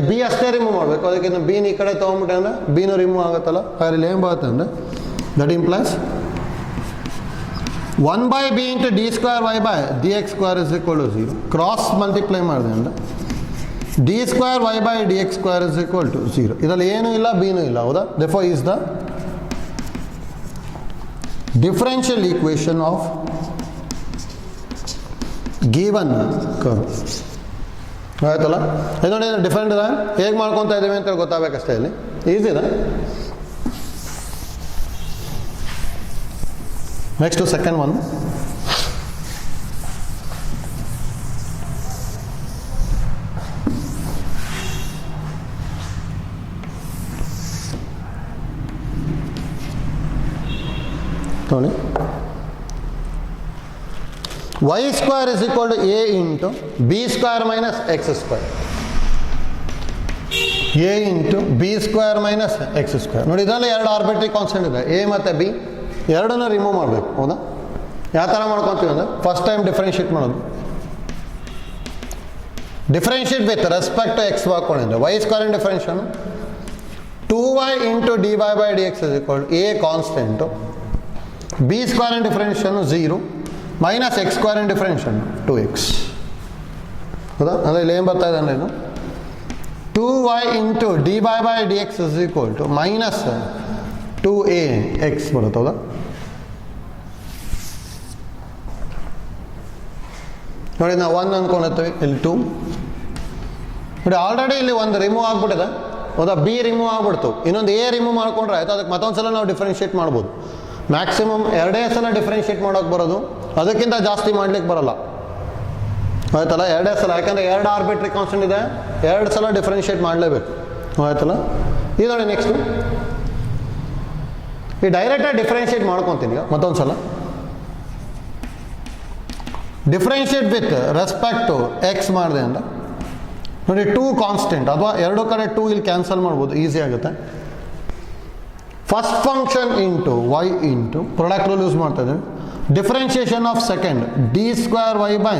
ಬಿ ಅಷ್ಟೇ ರಿಮೂವ್ ಮಾಡಬೇಕು. ಅದಕ್ಕೆ ಬಿನ ಈ ಕಡೆ ತೊಗೊಂಡ್ಬಿಟ್ಟೆ ಅಂದರೆ ಬಿನೂ ರಿಮೂವ್ ಆಗುತ್ತಲ್ಲ. ಹಾಗಾದ್ರೆ ಇಲ್ಲಿ ಏನು ಬರುತ್ತೆ ಅಂದರೆ that implies 1 by b into d square y by dx square is equal to 0. Cross multiply ಮಾಡಿದೆ ಅಂದರೆ d square y by dx square is equal to 0. ಇದರಲ್ಲಿ ಏನೂ ಇಲ್ಲ bನೂ ಇಲ್ಲ, ಹೌದಾ? therefore is the differential equation of given curve. ಆಯ್ತಲ್ಲ? ಇದು ನೋಡಿ ಡಿಫ್ರೆಂಟ್ ಇದೆ, ಹೇಗೆ ಮಾಡ್ಕೊತಾ ಇದ್ದೀವಿ ಅಂತ ಗೊತ್ತಾಗಬೇಕಷ್ಟೇ. ಇಲ್ಲಿ ಈಸಿ ಇದೆ. Next second one. ನೋಡಿ, y square is equal to a into b square minus x square. a into b square minus x square. ನೋಡಿ, ಇದರಲ್ಲಿ ಎರಡು ಆರ್ಬಿಟ್ರಿ ಕಾನ್ಸ್ಟೆಂಟ್ ಇದೆ, a ಮತ್ತು b. ಎರಡನ್ನ ರಿಮೂವ್ ಮಾಡಬೇಕು, ಹೌದಾ? ಯಾವ ಥರ ಮಾಡ್ಕೊತೀವಿ ಅಂದರೆ ಫಸ್ಟ್ ಟೈಮ್ ಡಿಫ್ರೆನ್ಷಿಯೇಟ್ ಮಾಡೋದು. Differentiate with respect to x ಹಾಕೊಂಡಿದ್ರೆ y square in differentiation 2y into dy by dx is equal to a constant, b square in differentiation 0 minus x square in differentiation 2x. ಹೌದಾ? ಅಂದರೆ ಇಲ್ಲಿ ಏನು ಬರ್ತಾ ಇದೆ ಅಂದರೆ ಇದು 2y into dy by dx is equal to minus 2ax ಬರುತ್ತೆ, ಹೌದಾ? ನೋಡಿ, ನಾವು 1 ಅಂದ್ಕೊಂಡಿರ್ತೀವಿ, ಇಲ್ಲಿ 2. ನೋಡಿ, ಆಲ್ರೆಡಿ ಇಲ್ಲಿ ಒಂದು ರಿಮೂವ್ ಆಗ್ಬಿಟ್ಟಿದೆ, ಹೌದಾ? ಬಿ ರಿಮೂವ್ ಆಗ್ಬಿಡ್ತು, ಇನ್ನೊಂದು ಎ ರಿಮೂವ್ ಮಾಡ್ಕೊಂಡ್ರೆ ಆಯ್ತು. ಅದಕ್ಕೆ ಮತ್ತೊಂದು ಸಲ ನಾವು ಡಿಫ್ರೆನ್ಷಿಯೇಟ್ ಮಾಡ್ಬೋದು. ಮ್ಯಾಕ್ಸಿಮಮ್ ಎರಡೇ ಸಲ ಡಿಫ್ರೆನ್ಷಿಯೇಟ್ ಮಾಡೋಕೆ ಬರೋದು, ಅದಕ್ಕಿಂತ ಜಾಸ್ತಿ ಮಾಡ್ಲಿಕ್ಕೆ ಬರಲ್ಲ, ಆಯ್ತಲ್ಲ? ಎರಡೇ ಸಲ, ಯಾಕಂದರೆ ಎರಡು ಆರ್ಬಿಟ್ರಿ ಕಾನ್ಸ್ಟೆಂಟ್ ಇದೆ, ಎರಡು ಸಲ ಡಿಫ್ರೆನ್ಷಿಯೇಟ್ ಮಾಡಲೇಬೇಕು, ಆಯ್ತಲ್ಲ? ಇದು ನೋಡಿ ನೆಕ್ಸ್ಟು ಈ ಡೈರೆಕ್ಟಾಗಿ ಡಿಫ್ರೆನ್ಷಿಯೇಟ್ ಮಾಡ್ಕೊತೀನಿ ಈಗ ಮತ್ತೊಂದು ಸಲ. Differentiate with respect to x ಮಾಡಿದೆ ಅಂದರೆ ನೋಡಿ 2 ಕಾನ್ಸ್ಟೆಂಟ್, ಅಥವಾ ಎರಡು ಕಡೆ 2 ಇಲ್ಲಿ ಕ್ಯಾನ್ಸಲ್ ಮಾಡ್ಬೋದು, ಈಸಿ ಆಗುತ್ತೆ. First function into y into product rule use ಮಾಡ್ತಾ ಇದ್ದೀವಿ. Differentiation of second d square y by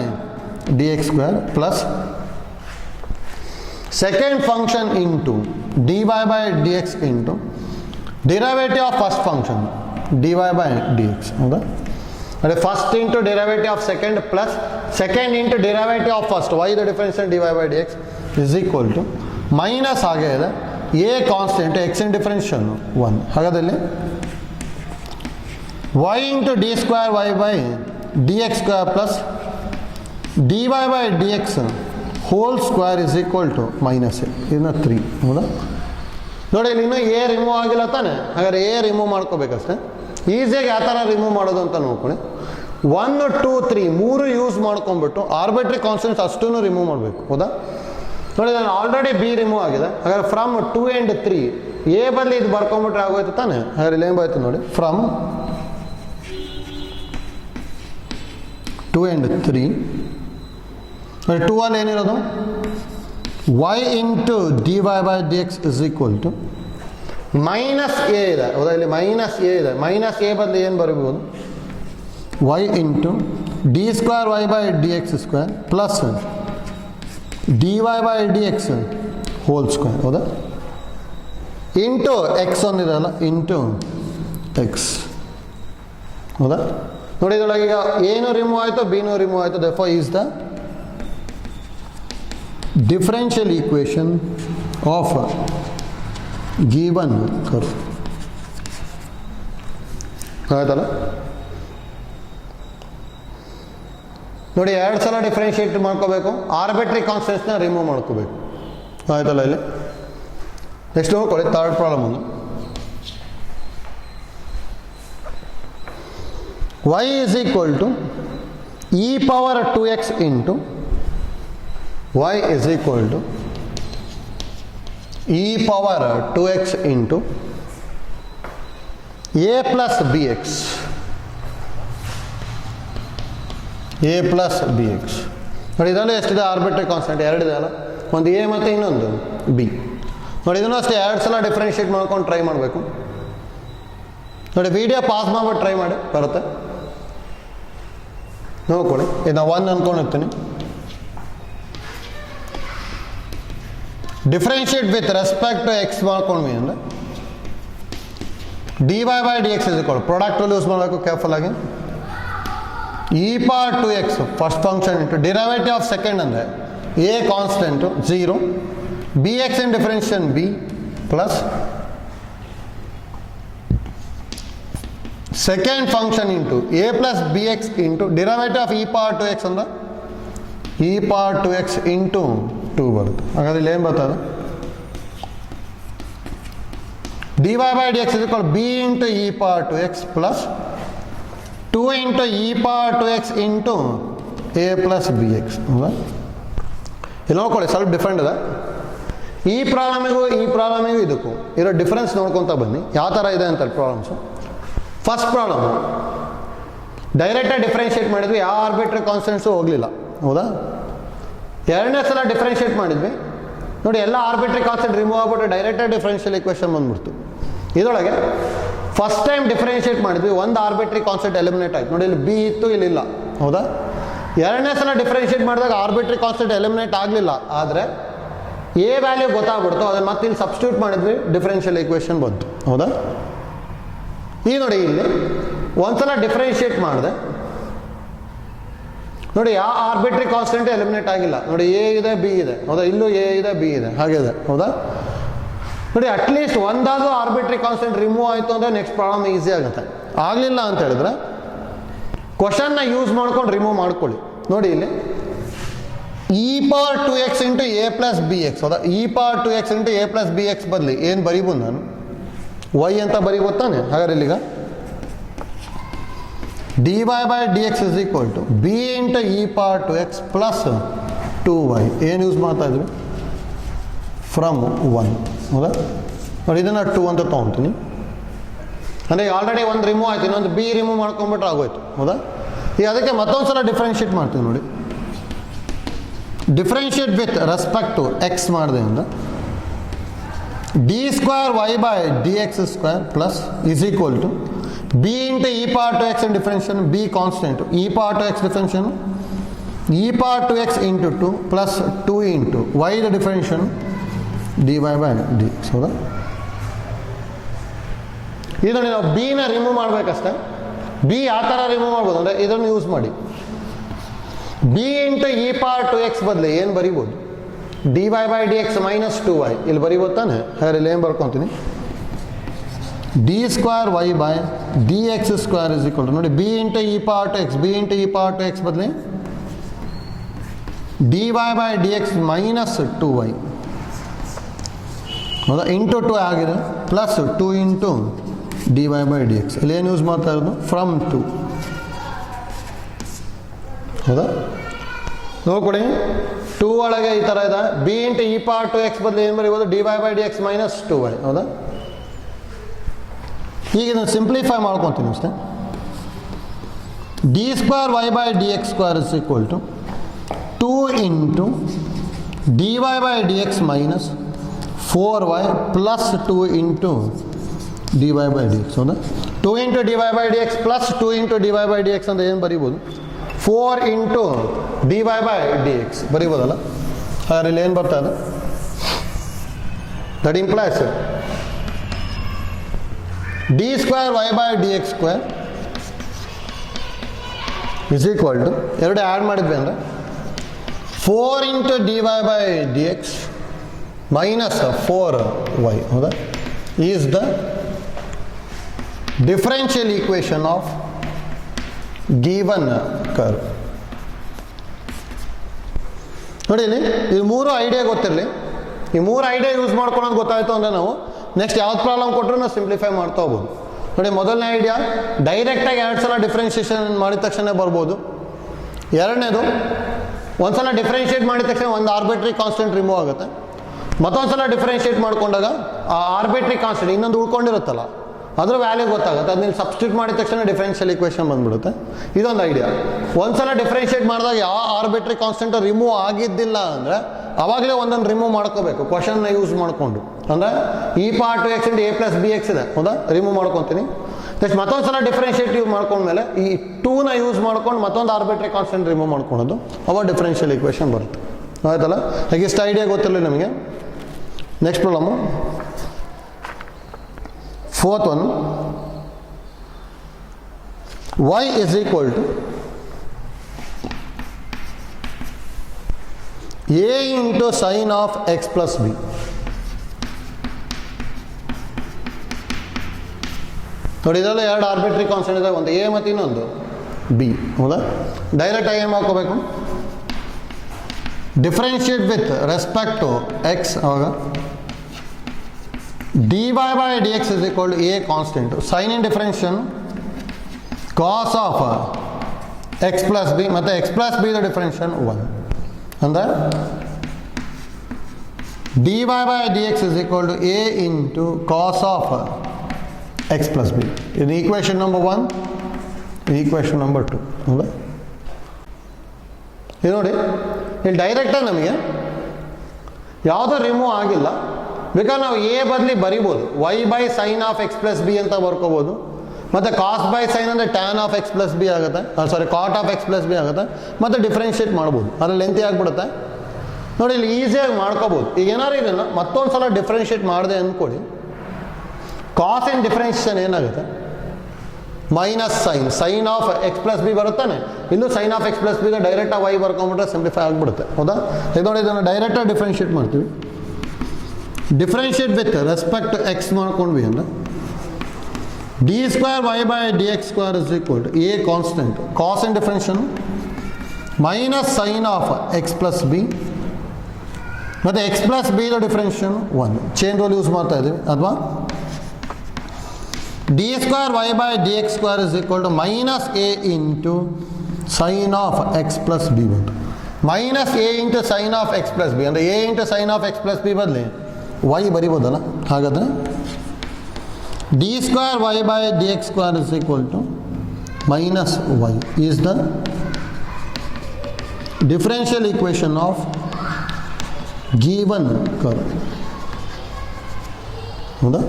d x square plus second function into d y by d x into derivative of first function d y by d x, ಹೌದಾ? ಅದೇ first into derivative of second plus second into derivative of first y the difference d y by d x is equal to minus ಹಾಗೆ ಇದೆ A constant x in differentiation 1. ಹಾಗಾದಲ್ಲಿ y into d square y by d x square plus d y by d x whole square is equal to minus a, ಇದನ್ನ 3, ಹೌದಾ? ನೋಡಿ, ಇಲ್ಲಿ ಇನ್ನೂ A remove ಆಗಿಲ್ಲ ತಾನೆ, ಹಾಗಾದ್ರೆ ಎ ರಿಮೂವ್ ಮಾಡ್ಕೋಬೇಕಷ್ಟೇ. ಈಸಿಯಾಗಿ ಯಾವ ಥರ ರಿಮೂವ್ ಮಾಡೋದು ಅಂತ ನೋಡ್ಕೊಳ್ಳಿ. 1 2 3 3 ಯೂಸ್ ಮಾಡ್ಕೊಂಡ್ಬಿಟ್ಟು ಆರ್ಬಿಟ್ರಿ ಕಾನ್ಸ್ಟೆಂಟ್ಸ್ ಅಷ್ಟೂ ರಿಮೂವ್ ಮಾಡಬೇಕು, ಹೌದಾ? ನೋಡಿ, ನಾನು ಆಲ್ರೆಡಿ ಬಿ ರಿಮೂವ್ ಆಗಿದೆ, ಹಾಗಾದ್ರೆ ಫ್ರಮ್ 2 and 3 ಎ ಬದಲಿ ಇದು ಬರ್ಕೊಂಡ್ಬಿಟ್ರೆ ಆಗೋಯ್ತು ತಾನೆ. ಹಾಗಾದ್ರೆ ಇಲ್ಲಿ ಏನು ಬರುತ್ತೆ ನೋಡಿ, ಫ್ರಮ್ 2 and 3 ನೋಡಿ, 2 ಅಲ್ಲಿ ಏನಿರೋದು y into d y by d x is equal to minus a ಇದೆ, ಹೌದಾ? ಇಲ್ಲಿ ಮೈನಸ್ ಎ ಇದೆ, ಮೈನಸ್ ಎ ಬದಲು ಏನು ಬರಬಹುದು y into d square y by d x square plus d y by d x whole square, ಹೌದಾ? Into x ಒಂದಿದೆಯಲ್ಲ, into x, ಹೌದಾ? ನೋಡಿ, ಇದರೊಳಗೆ ಈಗ ಏನು ರಿಮೂವ್ ಆಯಿತು, ಬಿನೂ ರಿಮೂವ್ ಆಯಿತು. therefore is the differential equation of given curve. ಆಯ್ತಲ್ಲ? ನೋಡಿ, ಎರಡು ಸಲ ಡಿಫ್ರೆನ್ಷಿಯೇಟ್ ಮಾಡ್ಕೋಬೇಕು, ಆರ್ಬಿಟ್ರಿ ಕಾನ್ಸ್ಟೆಂಟ್ಸ್ನ ರಿಮೂವ್ ಮಾಡ್ಕೋಬೇಕು, ಆಯ್ತಲ್ಲ? ಇಲ್ಲಿ ನೆಕ್ಸ್ಟ್ ನೋಡ್ಕೊಳ್ಳಿ, ಥರ್ಡ್ ಪ್ರಾಬ್ಲಮ್ ಒಂದು. y is equal to e power 2x into y is equal to e power 2x into a plus bx, a plus bx. ನೋಡಿ, ಇದರಲ್ಲಿ ಎಷ್ಟಿದೆ ಆರ್ಬಿಟ್ರಿ ಕಾನ್ಸ್ಟೆಂಟ್? ಎರಡಿದೆ ಅಲ್ಲ, ಒಂದು ಎ ಮತ್ತು ಇನ್ನೊಂದು ಬಿ. ನೋಡಿ, ಇದನ್ನು ಅಷ್ಟೇ ಎರಡು ಸಲ ಡಿಫ್ರೆನ್ಷಿಯೇಟ್ ಮಾಡ್ಕೊಂಡು ಟ್ರೈ ಮಾಡಬೇಕು. ನೋಡಿ, ವಿಡಿಯೋ ಪಾಸ್ ಮಾಡ್ಬಿಟ್ಟು ಟ್ರೈ ಮಾಡಿ, ಬರುತ್ತೆ ನೋಡ್ಕೊಳ್ಳಿ. ಇದು ನಾವು 1 ಅಂದ್ಕೊಂಡಿರ್ತೀನಿ. Differentiate with respect to x ಮಾಡ್ಕೊಂಡ್ವಿ ಅಂದರೆ d y by d x is equal product rule use ಮಾಡಬೇಕು ಕೇರ್ಫುಲ್ ಆಗಿ. e power 2x first function into derivative of second ಅಂದರೆ a constant 0 bx in differentiation b plus second function into a plus bx into derivative of e power 2x ಅಂದ್ರೆ e power 2x into 2 ಬರುತ್ತೆ. ಹಾಗಾದ್ರೆ ಇಲ್ಲಿ ಏನು ಬರ್ತದೆ, dy by dx is equal b into e power 2x plus 2 into e power 2x into a plus bx. ಹೌದಾ, ಇಲ್ಲಿ ನೋಡ್ಕೊಳ್ಳಿ ಸ್ವಲ್ಪ ಡಿಫ್ರೆಂಟ್ ಇದೆ. ಈ ಪ್ರಾಬ್ಲಮಿಗೂ ಇದಕ್ಕೂ ಇರೋ ಡಿಫ್ರೆನ್ಸ್ ನೋಡ್ಕೊತ ಬನ್ನಿ ಯಾವ ಥರ ಇದೆ ಅಂತ ಪ್ರಾಬ್ಲಮ್ಸು. ಫಸ್ಟ್ ಪ್ರಾಬ್ಲಮ್ ಡೈರೆಕ್ಟಾಗಿ ಡಿಫ್ರೆನ್ಷಿಯೇಟ್ ಮಾಡಿದ್ವಿ, ಯಾವ ಆರ್ಬಿಟ್ರರಿ ಕಾನ್ಸ್ಟೆಂಟ್ಸು ಹೋಗಲಿಲ್ಲ. ಹೌದಾ, ಎರಡನೇ ಸಲ ಡಿಫ್ರೆನ್ಷಿಯೇಟ್ ಮಾಡಿದ್ವಿ ನೋಡಿ, ಎಲ್ಲ ಆರ್ಬಿಟ್ರರಿ ಕಾನ್ಸ್ಟೆಂಟ್ ರಿಮೂವ್ ಆಗ್ಬಿಟ್ಟು ಡೈರೆಕ್ಟಾಗಿ ಡಿಫ್ರೆನ್ಷಿಯಲ್ ಇಕ್ವೇಷನ್ ಬಂದ್ಬಿಡ್ತು. ಇದರೊಳಗೆ ಫಸ್ಟ್ ಟೈಮ್ ಡಿಫ್ರೆನ್ಷಿಯೇಟ್ ಮಾಡಿದ್ವಿ, ಒಂದು ಆರ್ಬಿಟ್ರರಿ ಕಾನ್ಸ್ಟೆಂಟ್ ಎಲಿಮಿನೇಟ್ ಆಯ್ತು ನೋಡಿ, ಇಲ್ಲಿ ಬಿ ಇತ್ತು ಇಲ್ಲಿ ಇಲ್ಲ. ಹೌದಾ, ಎರಡನೇ ಸಲ ಡಿಫ್ರೆನ್ಷಿಯೇಟ್ ಮಾಡಿದಾಗ ಆರ್ಬಿಟ್ರರಿ ಕಾನ್ಸ್ಟೆಂಟ್ ಎಲಿಮಿನೇಟ್ ಆಗಲಿಲ್ಲ, ಆದರೆ ಎ ವ್ಯಾಲ್ಯೂ ಗೊತ್ತಾಗ್ಬಿಡ್ತು, ಅದನ್ನು ಮತ್ತೆ ಇಲ್ಲಿ ಸಬ್ಸ್ಟಿಟ್ಯೂಟ್ ಮಾಡಿದ್ವಿ, ಡಿಫ್ರೆನ್ಷಿಯಲ್ ಇಕ್ವೇಷನ್ ಬಂತು. ಹೌದಾ, ಈಗ ನೋಡಿ ಇಲ್ಲಿ ಒಂದ್ಸಲ ಡಿಫ್ರೆನ್ಷಿಯೇಟ್ ಮಾಡಿದೆ ನೋಡಿ, ಯಾವ ಆರ್ಬಿಟ್ರರಿ ಕಾನ್ಸ್ಟೆಂಟ್ ಎಲಿಮಿನೇಟ್ ಆಗಿಲ್ಲ ನೋಡಿ, ಎ ಇದೆ ಬಿ ಇದೆ. ಹೌದಾ, ಇಲ್ಲೂ ಎ ಇದೆ ಬಿ ಇದೆ ಹಾಗಿದೆ. ಹೌದಾ ನೋಡಿ, ಅಟ್ಲೀಸ್ಟ್ ಒಂದಾದ್ರೂ ಆರ್ಬಿಟ್ರರಿ ಕಾನ್ಸ್ಟೆಂಟ್ ರಿಮೂವ್ ಆಯಿತು ಅಂದರೆ ನೆಕ್ಸ್ಟ್ ಪ್ರಾಬ್ಲಮ್ ಈಸಿ ಆಗುತ್ತೆ. ಆಗಲಿಲ್ಲ ಅಂತ ಹೇಳಿದ್ರೆ ಕ್ವಶನ್ನ ಯೂಸ್ ಮಾಡ್ಕೊಂಡು ರಿಮೂವ್ ಮಾಡ್ಕೊಳ್ಳಿ. ನೋಡಿ ಇಲ್ಲಿ e power 2x into A plus B X. ಹೌದಾ, e power 2x into A plus B X ಬದಲಿ ಏನು ಬರೀಬೋದು ನಾನು, y ಅಂತ ಬರೀಬೋತಾನೆ. ಹಾಗಾದ್ರೆ ಇಲ್ಲಿಗ dy by dx is equal to b into e power 2x plus 2y. ಏನು ಯೂಸ್ ಮಾಡ್ತಾ ಇದ್ವಿ, from 1. ಹೌದಾ ನೋಡಿ, ಇದನ್ನು 2 ಅಂತ ತೊಗೊತೀನಿ ಅಂದರೆ ಆಲ್ರೆಡಿ ಒಂದು ರಿಮೂವ್ ಆಯ್ತು, ಇನ್ನೊಂದು ಬಿ ರಿಮೂವ್ ಮಾಡ್ಕೊಂಬಿಟ್ರೆ ಆಗೋಯ್ತು. ಹೌದಾ, ಈಗ ಅದಕ್ಕೆ ಮತ್ತೊಂದು ಸಲ ಡಿಫ್ರೆನ್ಷಿಯೇಟ್ ಮಾಡ್ತೀವಿ ನೋಡಿ, differentiate with respect to x ಮಾಡಿದೆ ಅಂದರೆ d square y by d x square plus is equal to b into e power 2x in differentiation, b constant e power 2x differentiation e power 2x into 2 plus 2 into y the differentiation d y by d x. ಹೌದಾ, ಇದನ್ನು ನಾವು ಬಿನ remove ಮಾಡಬೇಕಷ್ಟೇ. B ಯಾವ ಥರ remove ಮಾಡ್ಬೋದು ಅಂದರೆ ಇದನ್ನು use ಮಾಡಿ, B into e power 2x ಬದಲು ಏನು ಬರಿಬೋದು, d y by d x minus 2y ಇಲ್ಲಿ ಬರಿಬೋದು ತಾನೆ. ಹಾಗಾದ್ರೆ ಇಲ್ಲಿ ಏನು ಬರ್ಕೊತೀನಿ, d square y by d x square is equal to ನೋಡಿ, b into e power 2x, b into e power 2x ಬದಲಿ d y by d x minus 2y. ಹೌದಾ, ಇಂಟು 2 ಆಗಿದೆ plus 2 into d y by d x. ಇಲ್ಲಿ ಏನು use ಮಾಡ್ತಾ ಇರೋದು, from 2. ಹೌದಾ, ನೋಡ್ಕೊಡಿ 2 ಒಳಗೆ ಈ ಥರ ಇದೆ, B into e power 2x ಬದಲು ಏನು ಬರೀಬೋದು, d y by d x minus 2y. ಹೌದಾ, ಈಗ ಇದನ್ನು ಸಿಂಪ್ಲಿಫೈ ಮಾಡ್ಕೊತೀನಿ ಅಷ್ಟೇ. D square y by d x square is equal to 2 into d y by d x minus 4y plus 2 into d y by d x. ಹೌದಾ, 2 into d y by d x plus 2 into d y by d x ಅಂತ ಏನು ಬರೀಬೋದು, 4 into d y by d X ಬರೀಬೋದಲ್ಲ. ಹಾಗಾದ್ರೆ ಇಲ್ಲಿ ಏನು ಬರ್ತಾ ಇದೆ, that implies d square y by d x square is equal to ಎರಡು ಆ್ಯಡ್ ಮಾಡಿದ್ವಿ ಅಂದರೆ 4 into d y by d x minus 4y. ಹೌದಾ, is the differential equation of given curve. ನೋಡಿ ಇಲ್ಲಿ ಇದು 3 ಐಡಿಯಾ ಗೊತ್ತಿರಲಿ, ಈ 3 ಐಡಿಯಾ ಯೂಸ್ ಮಾಡ್ಕೊಳ್ಳೋದು ಗೊತ್ತಾಯಿತು ಅಂದರೆ ನಾವು ನೆಕ್ಸ್ಟ್ ಯಾವ್ದು ಪ್ರಾಬ್ಲಮ್ ಕೊಟ್ಟರು ನಾವು ಸಿಂಪ್ಲಿಫೈ ಮಾಡ್ತಾ ಹೋಗ್ಬೋದು. ನೋಡಿ, ಮೊದಲನೇ ಐಡಿಯಾ ಡೈರೆಕ್ಟಾಗಿ 2 ಸಲ ಡಿಫ್ರೆನ್ಷಿಯೇಷನ್ ಮಾಡಿದ ತಕ್ಷಣ ಬರ್ಬೋದು. ಎರಡನೇದು ಒಂದ್ಸಲ ಡಿಫ್ರೆನ್ಷಿಯೇಟ್ ಮಾಡಿದ ತಕ್ಷಣ ಒಂದು ಆರ್ಬಿಟ್ರಿ ಕಾನ್ಸ್ಟೆಂಟ್ ರಿಮೂವ್ ಆಗುತ್ತೆ, ಮತ್ತೊಂದು ಸಲ ಡಿಫ್ರೆನ್ಷಿಯೇಟ್ ಮಾಡ್ಕೊಂಡಾಗ ಆ ಆರ್ಬಿಟ್ರಿ ಕಾನ್ಸ್ಟೆಂಟ್ ಇನ್ನೊಂದು ಉಳ್ಕೊಂಡಿರುತ್ತಲ್ಲ ಅದ್ರ ವ್ಯಾಲ್ಯೂ ಗೊತ್ತಾಗುತ್ತೆ, ಅದನ್ನ ಸಬ್ಸ್ಟಿಟ್ಯೂಟ್ ಮಾಡಿದ ತಕ್ಷಣ ಡಿಫರೆನ್ಷಿಯಲ್ ಈಕ್ವೇಷನ್ ಬಂದ್ಬಿಡುತ್ತೆ. ಇದೊಂದು ಐಡಿಯಾ. ಒಂದ್ಸಲ ಡಿಫರೆನ್ಷಿಯೇಟ್ ಮಾಡಿದಾಗ ಯಾವ ಆರ್ಬಿಟ್ರಿ ಕಾನ್ಸ್ಟೆಂಟ್ ರಿಮೂವ್ ಆಗಿದ್ದಿಲ್ಲ ಅಂದರೆ ಅವಾಗಲೇ ಒಂದೊಂದು ರಿಮೂವ್ ಮಾಡ್ಕೋಬೇಕು ಕ್ವಶನ್ನ ಯೂಸ್ ಮಾಡಿಕೊಂಡು. ಅಂದರೆ e power 2x into A plus B X ಇದೆ. ಹೌದಾ, ರಿಮೂವ್ ಮಾಡ್ಕೊತೀನಿ. ನೆಕ್ಸ್ಟ್ ಮತ್ತೊಂದು ಸಲ ಡಿಫರೆನ್ಷಿಯೇಟ್ ಯೂಸ್ ಮಾಡ್ಕೊಂಡ್ಮೇಲೆ ಈ 2ನ ಯೂಸ್ ಮಾಡ್ಕೊಂಡು ಮತ್ತೊಂದು ಆರ್ಬಿಟ್ರಿ ಕಾನ್ಸ್ಟೆಂಟ್ ರಿಮೂವ್ ಮಾಡ್ಕೊಳೋದು, ಅವಾಗ ಡಿಫರೆನ್ಷಿಯಲ್ ಈಕ್ವೇಷನ್ ಬರುತ್ತೆ. ಆಯ್ತಲ್ಲ, ಹಾಗೆ ಇಷ್ಟು ಐಡಿಯಾ ಗೊತ್ತಿರಲಿ ನಮಗೆ. Next problem, 4th one, y is equal to A into sine of x plus B. ನೋಡಿ ಇದರಲ್ಲಿ ಎರಡು ಆರ್ಬಿಟ್ರಿ ಕಾನ್ಸ್ಟೆಂಟ್ ಇದೆ, ಒಂದು ಎ ಮತ್ತು ಇನ್ನೊಂದು ಬಿ. ಹೌದಾ? ಡೈರೆಕ್ಟಾಗಿ ಏನು ಮಾಡ್ಕೋಬೇಕು, differentiate with respect to x. ಅವಾಗ dy by dx is equal to a constant. Sin in differentiation cos of x plus b ಮತ್ತು x plus b the differentiation 1. ಅಂದರೆ dy by dx is equal to a into cos of x plus b. ಇದು equation number 1, equation number 2. ಹೌದಾ? ಇದು ನೋಡಿ, ಇಲ್ಲಿ ಡೈರೆಕ್ಟಾಗಿ ನಮಗೆ ಯಾವುದೋ ರಿಮೂವ್ ಆಗಿಲ್ಲ. ಬೇಕಾದ್ರೆ ನಾವು ಎ ಬದಲಿ ಬರಿಬೋದು, y by sine of x plus b ಅಂತ ಬರ್ಕೋಬೋದು. ಮತ್ತು ಕಾಸ್ ಬೈ ಸೈನ್ ಅಂದರೆ tan of x plus b ಆಗುತ್ತೆ, sorry cot of x plus b ಆಗುತ್ತೆ. ಮತ್ತು ಡಿಫ್ರೆನ್ಷಿಯೇಟ್ ಮಾಡ್ಬೋದು, ಅದ್ರಲ್ಲಿ ಲೆಂತಿ ಆಗಿಬಿಡುತ್ತೆ. ನೋಡಿ ಇಲ್ಲಿ ಈಸಿಯಾಗಿ ಮಾಡ್ಕೋಬೋದು. ಈಗ ಏನಾದ್ರು ಇದನ್ನು ಮತ್ತೊಂದು ಸಲ ಡಿಫ್ರೆನ್ಷಿಯೇಟ್ ಮಾಡಿದೆ ಅಂದ್ಕೊಳ್ಳಿ, ಕಾಸ್ ಇನ್ ಡಿಫ್ರೆನ್ಷಿಯೇಷನ್ ಏನಾಗುತ್ತೆ, minus sine of x plus b ಬರುತ್ತಾನೆ. ಇಲ್ಲೂ ಸೈನ್ ಆಫ್ ಎಕ್ಸ್ ಪ್ಲಸ್ ಬಿಗೆ ಡೈರೆಕ್ಟಾಗಿ ವೈ ಬರ್ಕೊಂಬಿಟ್ರೆ ಸಿಂಪ್ಲಿಫೈ ಆಗಿಬಿಡುತ್ತೆ. ಹೌದಾ? ಇದು ನೋಡಿ, ಇದನ್ನು ಡೈರೆಕ್ಟಾಗಿ ಡಿಫ್ರೆನ್ಷಿಯೇಟ್ ಮಾಡ್ತೀವಿ. Differentiate with respect to x ಮಾಡ್ಕೊಂಡ್ವಿ ಅಂದರೆ d square y by d x square is equal to a constant cos in differentiation minus sine of x plus b ಮತ್ತು x plus b the differentiation 1. Chain rule use ಮಾಡ್ತಾ ಇದ್ದೀವಿ. ಅಥವಾ d square y by d x square is equal to minus a into sine of x plus b ಬಂತು. Minus a into sine of x plus b ಅಂದರೆ a into sine of x plus b ಬದಲಿ y ಬರಿಬೋದಲ್ಲ. ಹಾಗಾದರೆ d square y by d x square is equal to minus y is the differential equation of given curve. ಹೌದಾ?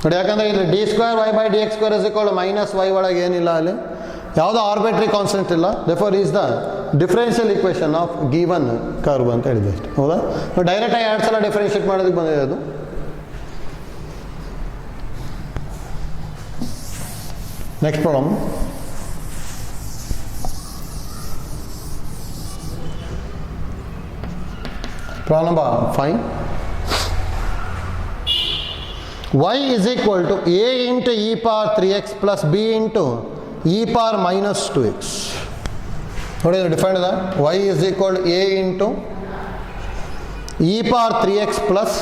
ನೋಡಿ, ಯಾಕಂದರೆ ಇಲ್ಲಿ d square y by d x square is equal to minus y ಒಳಗೆ ಏನಿಲ್ಲ, ಅಲ್ಲಿ ಯಾವುದೋ arbitrary constant ಇಲ್ಲ. Therefore is the differential equation of given curve ಅಂತ ಹೇಳಿದೆ ಅಷ್ಟೇ. ಹೌದಾ? ಡೈರೆಕ್ಟಾಗಿ 2 ಸಲ ಡಿಫ್ರೆನ್ಷಿಯೇಟ್ ಮಾಡೋದಕ್ಕೆ ಬಂದಿದೆ ಅದು. Next problem. Problem number 5. y is equal to a into e power 3x plus b into e power minus 2x. ನೋಡಿ, ಡಿಫೈನ್ ಇದೆ. y is equal to a into e power 3x plus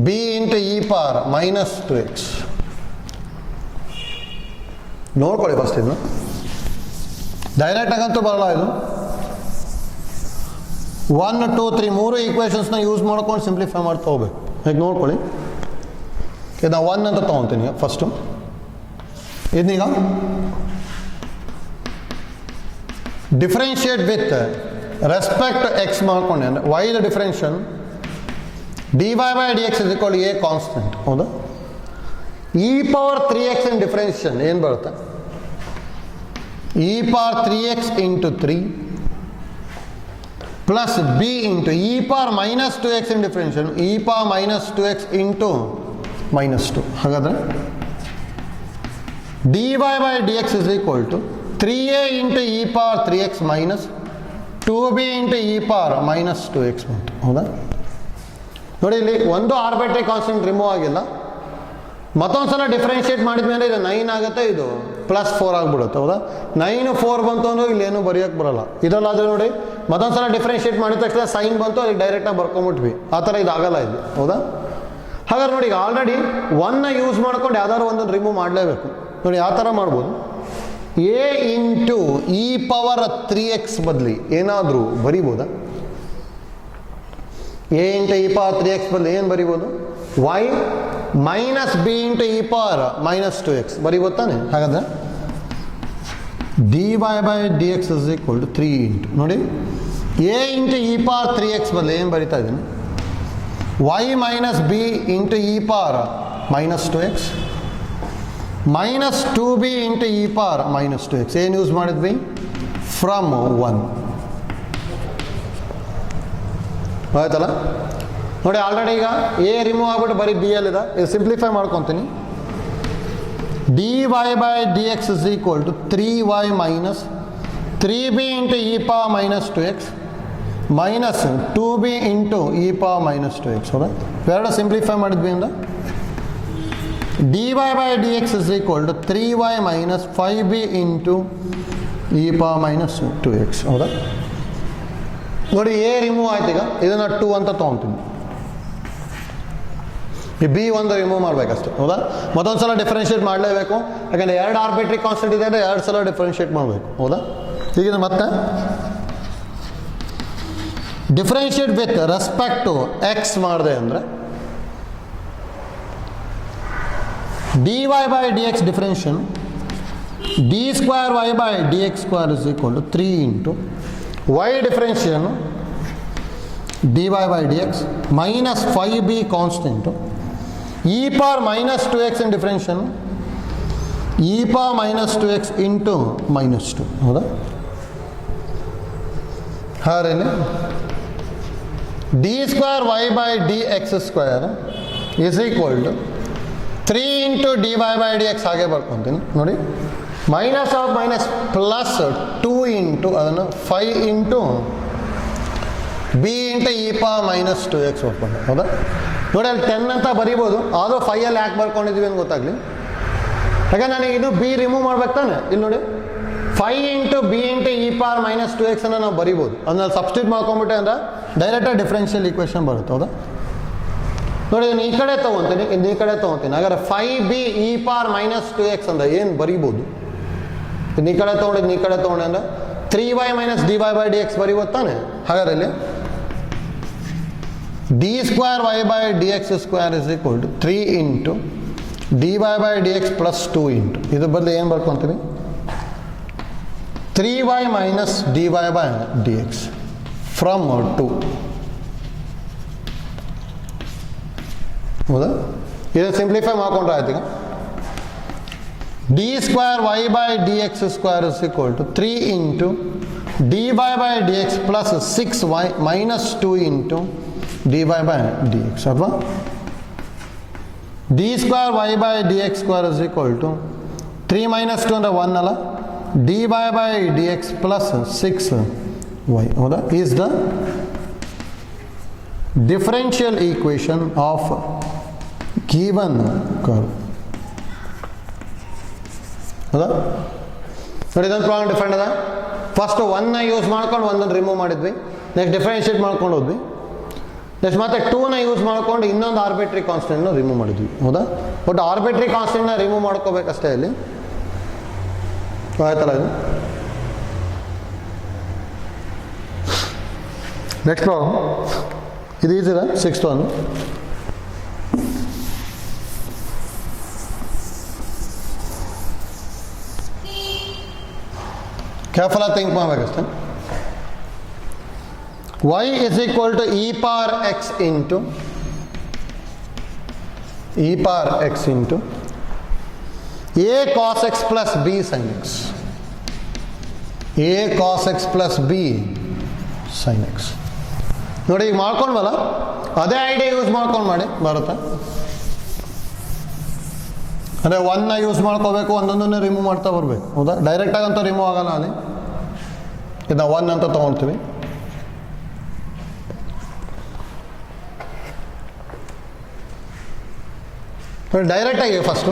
b into e power minus 2x. ನೋಡ್ಕೊಳ್ಳಿ first ಇದನ್ನು. Direct ಆಗಂತೂ ಬರಲ್ಲ ಇದು. 1, 2, 3 ಮೂರು ಈಕ್ವೇಷನ್ಸ್ನ use ಮಾಡ್ಕೊಂಡು simplify ಮಾಡ್ತಾ ಹೋಗ್ಬೇಕು. ಈಗ ನೋಡ್ಕೊಳ್ಳಿ, ಇದು ನಾನು 1 ಅಂತ ತೊಗೊತೀನಿ ಫಸ್ಟು. ಇದನ್ನೀಗ ಡಿಫ್ರೆನ್ಷಿಯೇಟ್ ವಿತ್ ರೆಸ್ಪೆಕ್ಟ್ ಎಕ್ಸ್ ಮಾಡ್ಕೊಂಡೆ ಅಂದರೆ y the differentiation d y by d x is equal a constant. ಹೌದಾ? E power 3x in differentiation ಏನು ಬರುತ್ತೆ, e power 3x into 3 plus b into e power minus 2x in differentiation e power minus 2x into minus 2. ಹಾಗಾದರೆ d y by d x is equal to 3a into e power 3x minus 2b into e power minus 2x ಬಂತು. ಹೌದಾ? ನೋಡಿ, ಇಲ್ಲಿ ಒಂದು ಆರ್ಬಿಟ್ರಿ constant remove ಆಗಿಲ್ಲ. ಮತ್ತೊಂದು ಸಲ differentiate ಮಾಡಿದ್ಮೇಲೆ ಇದು 9 ಆಗುತ್ತೆ, ಇದು ಪ್ಲಸ್ 4 ಆಗಿಬಿಡುತ್ತೆ. ಹೌದಾ? 9 4 ಬಂತು ಅಂದ್ರೆ ಇಲ್ಲಿ ಏನು ಬರೆಯೋಕ್ಕೆ ಬರೋಲ್ಲ. ಇದರಲ್ಲಾದರೆ ನೋಡಿ, ಮತ್ತೊಂದು ಸಲ ಡಿಫ್ರೆನ್ಷಿಯೇಟ್ ಮಾಡಿದ ತಕ್ಷಣ ಸೈನ್ ಬಂತು, ಅದಕ್ಕೆ ಡೈರೆಕ್ಟಾಗಿ ಬರ್ಕೊಂಬಿಟ್ವಿ. ಆ ಥರ ಇದಾಗಲ್ಲ ಇದು. ಹೌದಾ? ಹಾಗಾದ್ರೆ ನೋಡಿ, ಈಗ ಆಲ್ರೆಡಿ 1ನ ಯೂಸ್ ಮಾಡ್ಕೊಂಡು ಯಾವ್ದಾದ್ರು ಒಂದನ್ನು ರಿಮೂವ್ ಮಾಡಲೇಬೇಕು. ನೋಡಿ, ಆ ಥರ ಮಾಡ್ಬೋದು. A into e power 3x ಬದಲಿ ಏನಾದರೂ ಬರಿಬೋದಾ? A into e power 3x ಬದಲಿ ಏನು ಬರಿಬೋದು, y minus b into e power minus 2x ಬರಿಬೋದು ತಾನೆ. ಹಾಗಾದರೆ d y by d x is equal to 3 into ನೋಡಿ a into e power 3x ಬದಲು ಏನು ಬರಿತಾ ಇದ್ದೀನಿ, y minus b into e power minus 2x minus 2b into e power minus 2x. ಏನು use ಮಾಡಿದ್ವಿ, ಫ್ರಮ್ 1. ಆಯ್ತಲ್ಲ? ನೋಡಿ, already ಈಗ ಎ ರಿಮೂವ್ ಆಗ್ಬಿಟ್ಟು ಬರೀ ಬಿ ಎಲ್ಲಿದೆ. ಇದು ಸಿಂಪ್ಲಿಫೈ ಮಾಡ್ಕೊತೀನಿ. D y by d x is equal to 3y minus 3b into e power minus 2x minus 2b into e power minus 2x ಹೌದಾ? ಇವೆರಡು ಸಿಂಪ್ಲಿಫೈ ಮಾಡಿದ್ವಿ ಅಂದ dy by dx is equal to 3y minus 5b into e power minus 2x ಹೌದಾ? ನೋಡಿ A remove ಆಯ್ತು. ಈಗ ಇದನ್ನು 2 ಅಂತ ತೊಗೊತೀನಿ. ಈ ಬಿ ಒಂದು ರಿಮೂವ್ ಮಾಡಬೇಕಷ್ಟೆ ಹೌದಾ? ಮತ್ತೊಂದು ಸಲ ಡಿಫ್ರೆನ್ಷಿಯೇಟ್ ಮಾಡಲೇಬೇಕು, ಯಾಕಂದರೆ ಎರಡು ಆರ್ಬಿಟ್ರಿ ಕಾನ್ಸ್ಟೆಂಟ್ ಇದೆ ಅಂದರೆ ಎರಡು ಸಲ ಡಿಫ್ರೆನ್ಷಿಯೇಟ್ ಮಾಡಬೇಕು ಹೌದಾ? ಈಗ ಮತ್ತೆ differentiate with respect to x ಮಾಡಿದೆ ಅಂದರೆ dy by dx differential d square y by dx square is equal to 3 into y differential dy by dx minus 5b constant e power minus 2x in differential e power minus 2x into minus 2 ಹೌದಾ? ಹಾರೇನೆ d square y by dx square is equal to 3 into d y by d x ಹಾಗೆ ಬರ್ಕೊತೀನಿ ನೋಡಿ. Minus of minus plus 2 into ಅದನ್ನು 5 into b into e power minus 2x ಬರ್ಕೊಂಡು ಹೌದಾ? ನೋಡಿ ಅಲ್ಲಿ 10 ಅಂತ ಬರಿಬೋದು, ಆದರೂ 5ಅಲ್ಲಿ ಯಾಕೆ ಬರ್ಕೊಂಡಿದ್ದೀವಿ ಅಂತ ಗೊತ್ತಾಗಲಿ. ಯಾಕಂದ್ರೆ ನನಗೆ ಇದು ಬಿ ರಿಮೂವ್ ಮಾಡ್ಬೇಕು ತಾನೆ. ಇಲ್ಲಿ ನೋಡಿ 5 into b into e power minus 2x ಅನ್ನು ನಾವು ಬರಿಬೋದು. ಅದನ್ನ ಸಬ್ಸ್ಟಿಟ್ಯೂಟ್ ಮಾಡ್ಕೊಂಡ್ಬಿಟ್ಟೆ ಅಂದ್ರೆ ಡೈರೆಕ್ಟಾಗಿ ಡಿಫ್ರೆನ್ಷಿಯಲ್ ಈಕ್ವೇಷನ್ ಬರುತ್ತೆ ಹೌದಾ? ನೋಡಿ ಇದನ್ನು ಈ ಕಡೆ ತೊಗೊತೀನಿ, ಇದು ಈ ಕಡೆ ತೊಗೊತೀನಿ. ಹಾಗಾದ್ರೆ 5b E power minus 2x ಅಂದ್ರೆ ಏನು ಬರಿಬೋದು? ಇದನ್ನ ಈ ಕಡೆ ತೊಗೊಂಡು ಈ ಕಡೆ ತೊಗೊಂಡೆ ಅಂದ್ರೆ 3y minus d y by d x ಬರಿಬೋದು ತಾನೆ. ಹಾಗಾದ್ರೆ ಇಲ್ಲಿ d square y by d x square is equal to 3 into d y by d x plus 2 into ಇದ್ರ ಬದಲು ಏನು ಬರ್ಕೊತೀನಿ 3y minus d y by d x from 2 ಹೌದಾ? ಇದನ್ನು ಸಿಂಪ್ಲಿಫೈ ಮಾಡ್ಕೊಂಡ್ರೆ ಆಯ್ತು. ಈಗ d square y by d x square is equal to 3 into d y by d x plus 6y minus 2 into d y by d x ಅಥವಾ d square y by d x square is equal to 3 minus 2 ಅಂದರೆ 1 ಅಲ್ಲ, d y by d x plus 6y ಹೌದಾ? Is the differential equation of given curve ಹೌದಾ? ನೋಡಿ ಇದೊಂದು problem different ಅದ. First 1ನ use ಮಾಡ್ಕೊಂಡು ಒಂದನ್ನು ರಿಮೂವ್ ಮಾಡಿದ್ವಿ, ನೆಕ್ಸ್ಟ್ ಡಿಫ್ರೆನ್ಷಿಯೇಟ್ ಮಾಡ್ಕೊಂಡು ಹೋದ್ವಿ, ನೆಕ್ಸ್ಟ್ ಮತ್ತೆ 2ನ ಯೂಸ್ ಮಾಡ್ಕೊಂಡು ಇನ್ನೊಂದು ಆರ್ಬಿಟ್ರಿ ಕಾನ್ಸ್ಟೆಂಟ್ನ ರಿಮೂವ್ ಮಾಡಿದ್ವಿ ಹೌದಾ? ಬಟ್ ಆರ್ಬಿಟ್ರಿ ಕಾನ್ಸ್ಟೆಂಟ್ನ ರಿಮೂವ್ ಮಾಡ್ಕೋಬೇಕಷ್ಟೇ ಇಲ್ಲಿ ಆಯ್ತಲ್ಲ. ಇದು ನೆಕ್ಸ್ಟ್ ಪ್ರಾಬ್ಲಮ್ ಇದು ಈಸಿದೆ, 6th one. ಕೇರ್ಫುಲ್ ಆಗಿ think ಮಾಡಬೇಕಷ್ಟೆ. y is equal to e power x into a cos x plus b sin x. a cos x plus b sin x. ನೋಡಿ ಈಗ ಮಾಡ್ಕೊಂಡ್ವಲ್ಲ, ಅದೇ ಐಡಿಯಾ ಯೂಸ್ ಮಾಡ್ಕೊಂಡು ಮಾಡಿ ಬರುತ್ತೆ. ಅಂದರೆ 1ನ ಯೂಸ್ ಮಾಡ್ಕೋಬೇಕು, ಒಂದೊಂದನ್ನೇ ರಿಮೂವ್ ಮಾಡ್ತಾ ಬರಬೇಕು ಹೌದಾ? ಡೈರೆಕ್ಟಾಗಿ ಅಂತೂ ರಿಮೂವ್ ಆಗಲ್ಲ. ಅಲ್ಲಿ ಇದನ್ನ 1 ಅಂತ ತೊಗೊಳ್ತೀವಿ. ಡೈರೆಕ್ಟಾಗಿ first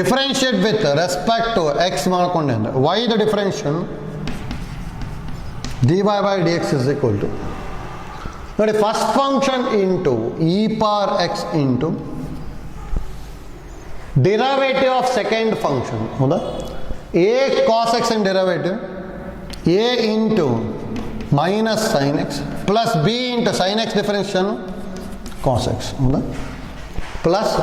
differentiate with respect to x ಮಾಡ್ಕೊಂಡೆ ಅಂದರೆ y the differential dy by dx is equal to ನೋಡಿ first function into e power x into derivative of second function ಹೌದಾ? A cos x in derivative a into minus sine x plus b into sine x differential cos x ಹೌದಾ? Plus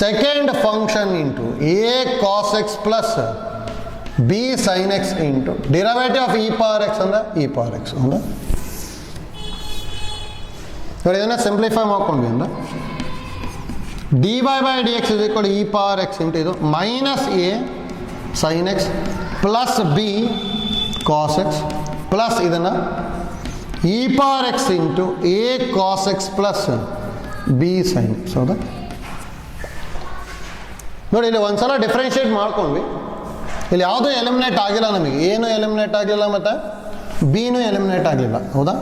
second function into a cos x plus b sine x into derivative of e power X ಅಂದರೆ e power x ಹೌದಾ? ನೋಡಿ ಇದನ್ನು simplify ಮಾಡ್ಕೊಂಡ್ವಿ ಅಂದ್ರೆ d y by d x is equal e power x into ಇದು minus a sine x plus b cos x plus ಇದನ್ನು e power x into a cos x plus b sine x ಹೌದಾ? ನೋಡಿ ಇಲ್ಲಿ ಒಂದ್ಸಲ differentiate ಮಾಡ್ಕೊಂಡ್ವಿ, ಇಲ್ಲಿ ಯಾವುದೂ eliminate ಆಗಿಲ್ಲ ನಮಗೆ, ಏನು ಎಲಿಮಿನೇಟ್ ಆಗಲಿಲ್ಲ ಮತ್ತು ಬಿನೂ ಎಲಿಮಿನೇಟ್ ಆಗಲಿಲ್ಲ. ಹೌದಾ?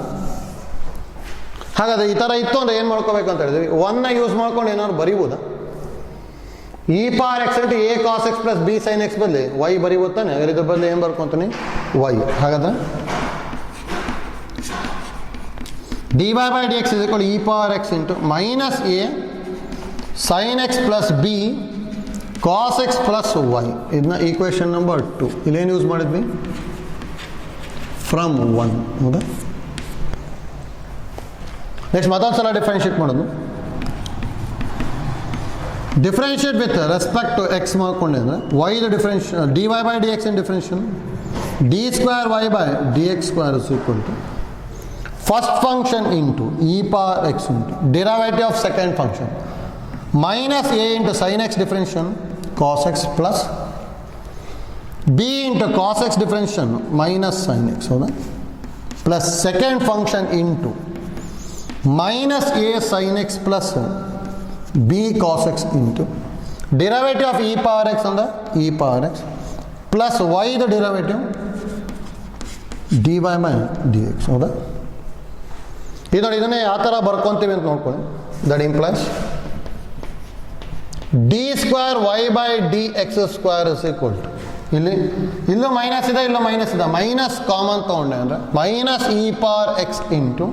ಹಾಗಾದರೆ ಈ ಥರ ಇತ್ತು ಅಂದರೆ ಏನು ಮಾಡ್ಕೋಬೇಕು ಅಂತ ಹೇಳಿದ್ವಿ, ಒನ್ನ ಯೂಸ್ ಮಾಡ್ಕೊಂಡು ಏನಾದ್ರು ಬರಿಬೋದಾ? E power x into a cos x plus b sine x ಬದಲಿ ವೈ ಬರಿಬೋದು ತಾನೆ. ಇದ್ರ ಬದಲು ಏನು ಬರ್ಕೊತೀನಿ? ವೈ. ಹಾಗಾದ್ರೆ dy by dx is equal to e power x into minus a sin x plus b cos x plus y. ಇದನ್ನ equation number 2. ಇಲ್ಲೇನು ಯೂಸ್ ಮಾಡಿದ್ವಿ? ಫ್ರಮ್ 1. ಹೌದಾ? ನೆಕ್ಸ್ಟ್ ಮತ್ತೊಂದು ಸಲ ಡಿಫ್ರೆನ್ಷಿಯೇಟ್ ಮಾಡೋದು. Differentiate with respect to x ಮಾಡ್ಕೊಂಡೆ ಅಂದರೆ ವೈದು differentiate dy by dx in differential d square y by dx square is equal to first function into e power x into derivative of second function minus a into sin x differential cos x plus b into cos x differential minus sin x. ಹೌದಾ? plus second function into minus a sin x plus b cos x into derivative of e power x on the e power x plus y the derivative dy by dx. ಹೌದಾ? ಇದು ನೋಡಿ, ಇದನ್ನೇ ಯಾವ ಥರ ಬರ್ಕೊತೀವಿ ಅಂತ ನೋಡ್ಕೊಳ್ಳಿ. That implies d square y by d x square is equal to, ಇಲ್ಲೂ ಮೈನಸ್ ಇದೆ, ಇಲ್ಲೂ ಮೈನಸ್ ಇದೆ, ಮೈನಸ್ ಕಾಮನ್ ತೊಗೊಂಡೆ ಅಂದರೆ minus e power x into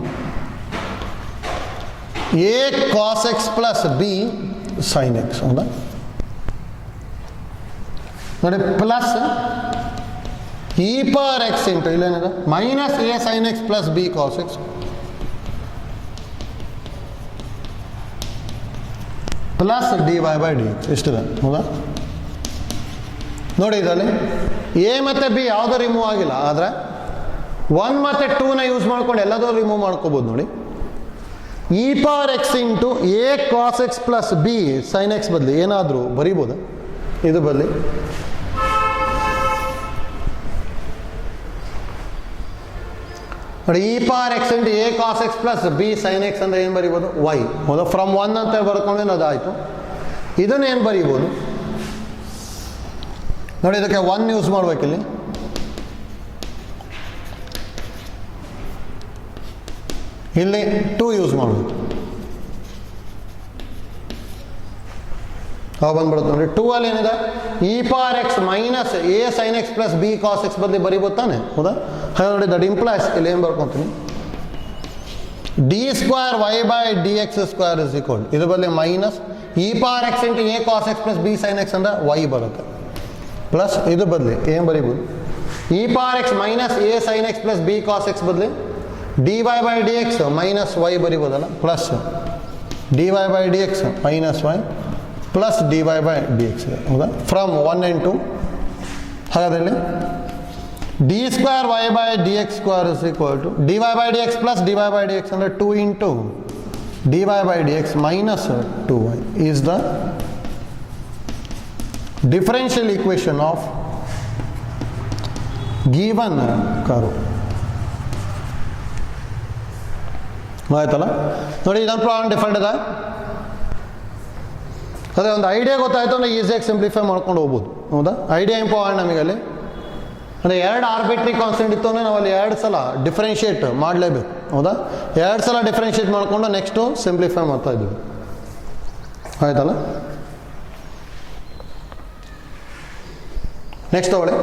a cos x plus b sine x. ಹೌದಾ? ನೋಡಿ, plus e power x into ಇಲ್ಲೇನಿದೆ minus a sine x plus b cos x plus d y by d x. ಇಷ್ಟಿದೆ. ಹೌದಾ? ನೋಡಿ, ಇದರಲ್ಲಿ A ಮತ್ತು B ಯಾವುದೂ remove ಆಗಿಲ್ಲ, ಆದರೆ 1 ಮತ್ತು 2ನ ಯೂಸ್ ಮಾಡ್ಕೊಂಡು ಎಲ್ಲದೂ ರಿಮೂವ್ ಮಾಡ್ಕೋಬೋದು. ನೋಡಿ, e power x into a cos x plus b sine x ಬದಲಿ ಏನಾದರೂ ಬರಿಬೋದಾ? ಇದು ಬದಲಿ ನೋಡಿ, e power x into a cos x plus b sine x ಅಂದರೆ ಏನು ಬರಿಬೋದು? ವೈ. ಹೌದಾ? ಫ್ರಮ್ 1 ಅಂತ ಬರ್ಕೊಂಡೇನು ಅದಾಯಿತು. ಇದನ್ನು ಏನು ಬರಿಬೋದು? ನೋಡಿ, ಇದಕ್ಕೆ 1 ಯೂಸ್ ಮಾಡ್ಬೇಕಿಲ್ಲಿ, ಇಲ್ಲಿ 2 ಯೂಸ್ ಮಾಡಬೇಕು. ಅವಾಗ ಬಂದ್ಬಿಡುತ್ತೆ ನೋಡಿ. 2 ಅಲ್ಲಿ ಏನಿದೆ? E power x minus a sine x plus b cos x ಬದಲಿ ಬರಿಬೋದು ತಾನೆ. ಹೌದಾ? ಹಾಗೆ ನೋಡಿ, ದಟ್ ಇಂಪ್ಲೈಸ್ ಇಲ್ಲಿ ಏನು ಬರ್ಕೊತೀನಿ? D square y by d x square is equal, ಇದು ಬದಲಿ minus e power x into a cos x plus b sine x ಅಂದರೆ ವೈ ಬರುತ್ತೆ, ಪ್ಲಸ್ ಇದು ಬದಲಿ ಏನು ಬರಿಬೋದು? E power x minus a sine x plus b cos x ಬದಲಿ d y by d x minus y ಬರಿಬೋದಲ್ಲ, plus d y by d x minus y plus d y by d x. ಹೌದಾ? From 1 and 2. ಹಾಗಾದರೆ d square y by d x square is equal to d y by d x plus d y by d x ಅಂದರೆ 2 into d y by d x minus 2y is the differential equation of given curve. ಆಯ್ತಲ್ಲ? ನೋಡಿ, ಇದೊಂದು problem different ಇದೆ. ಅದೇ ಒಂದು idea ಗೊತ್ತಾಯ್ತು ಅಂದರೆ ಈಸಿಯಾಗಿ ಸಿಂಪ್ಲಿಫೈ ಮಾಡ್ಕೊಂಡು ಹೋಗ್ಬೋದು. ಹೌದಾ? ಐಡಿಯಾ ಇಂಪಾರ್ಟೆಂಟ್ ನಮಗಲ್ಲಿ. ಅಂದರೆ 2 ಆರ್ಬಿಟ್ರಿ ಕಾನ್ಸ್ಟೆಂಟ್ ಇತ್ತು ಅಂದರೆ ನಾವಲ್ಲಿ 2 ಸಲ ಡಿಫ್ರೆನ್ಷಿಯೇಟ್ ಮಾಡಲೇಬೇಕು. ಹೌದಾ? 2 ಸಲ ಡಿಫ್ರೆನ್ಷಿಯೇಟ್ ಮಾಡಿಕೊಂಡು ನೆಕ್ಸ್ಟು ಸಿಂಪ್ಲಿಫೈ ಮಾಡ್ತಾ ಇದ್ದೀವಿ. ಆಯ್ತಲ್ಲ? ನೆಕ್ಸ್ಟ್ ತಗೊಳ್ಳಿ,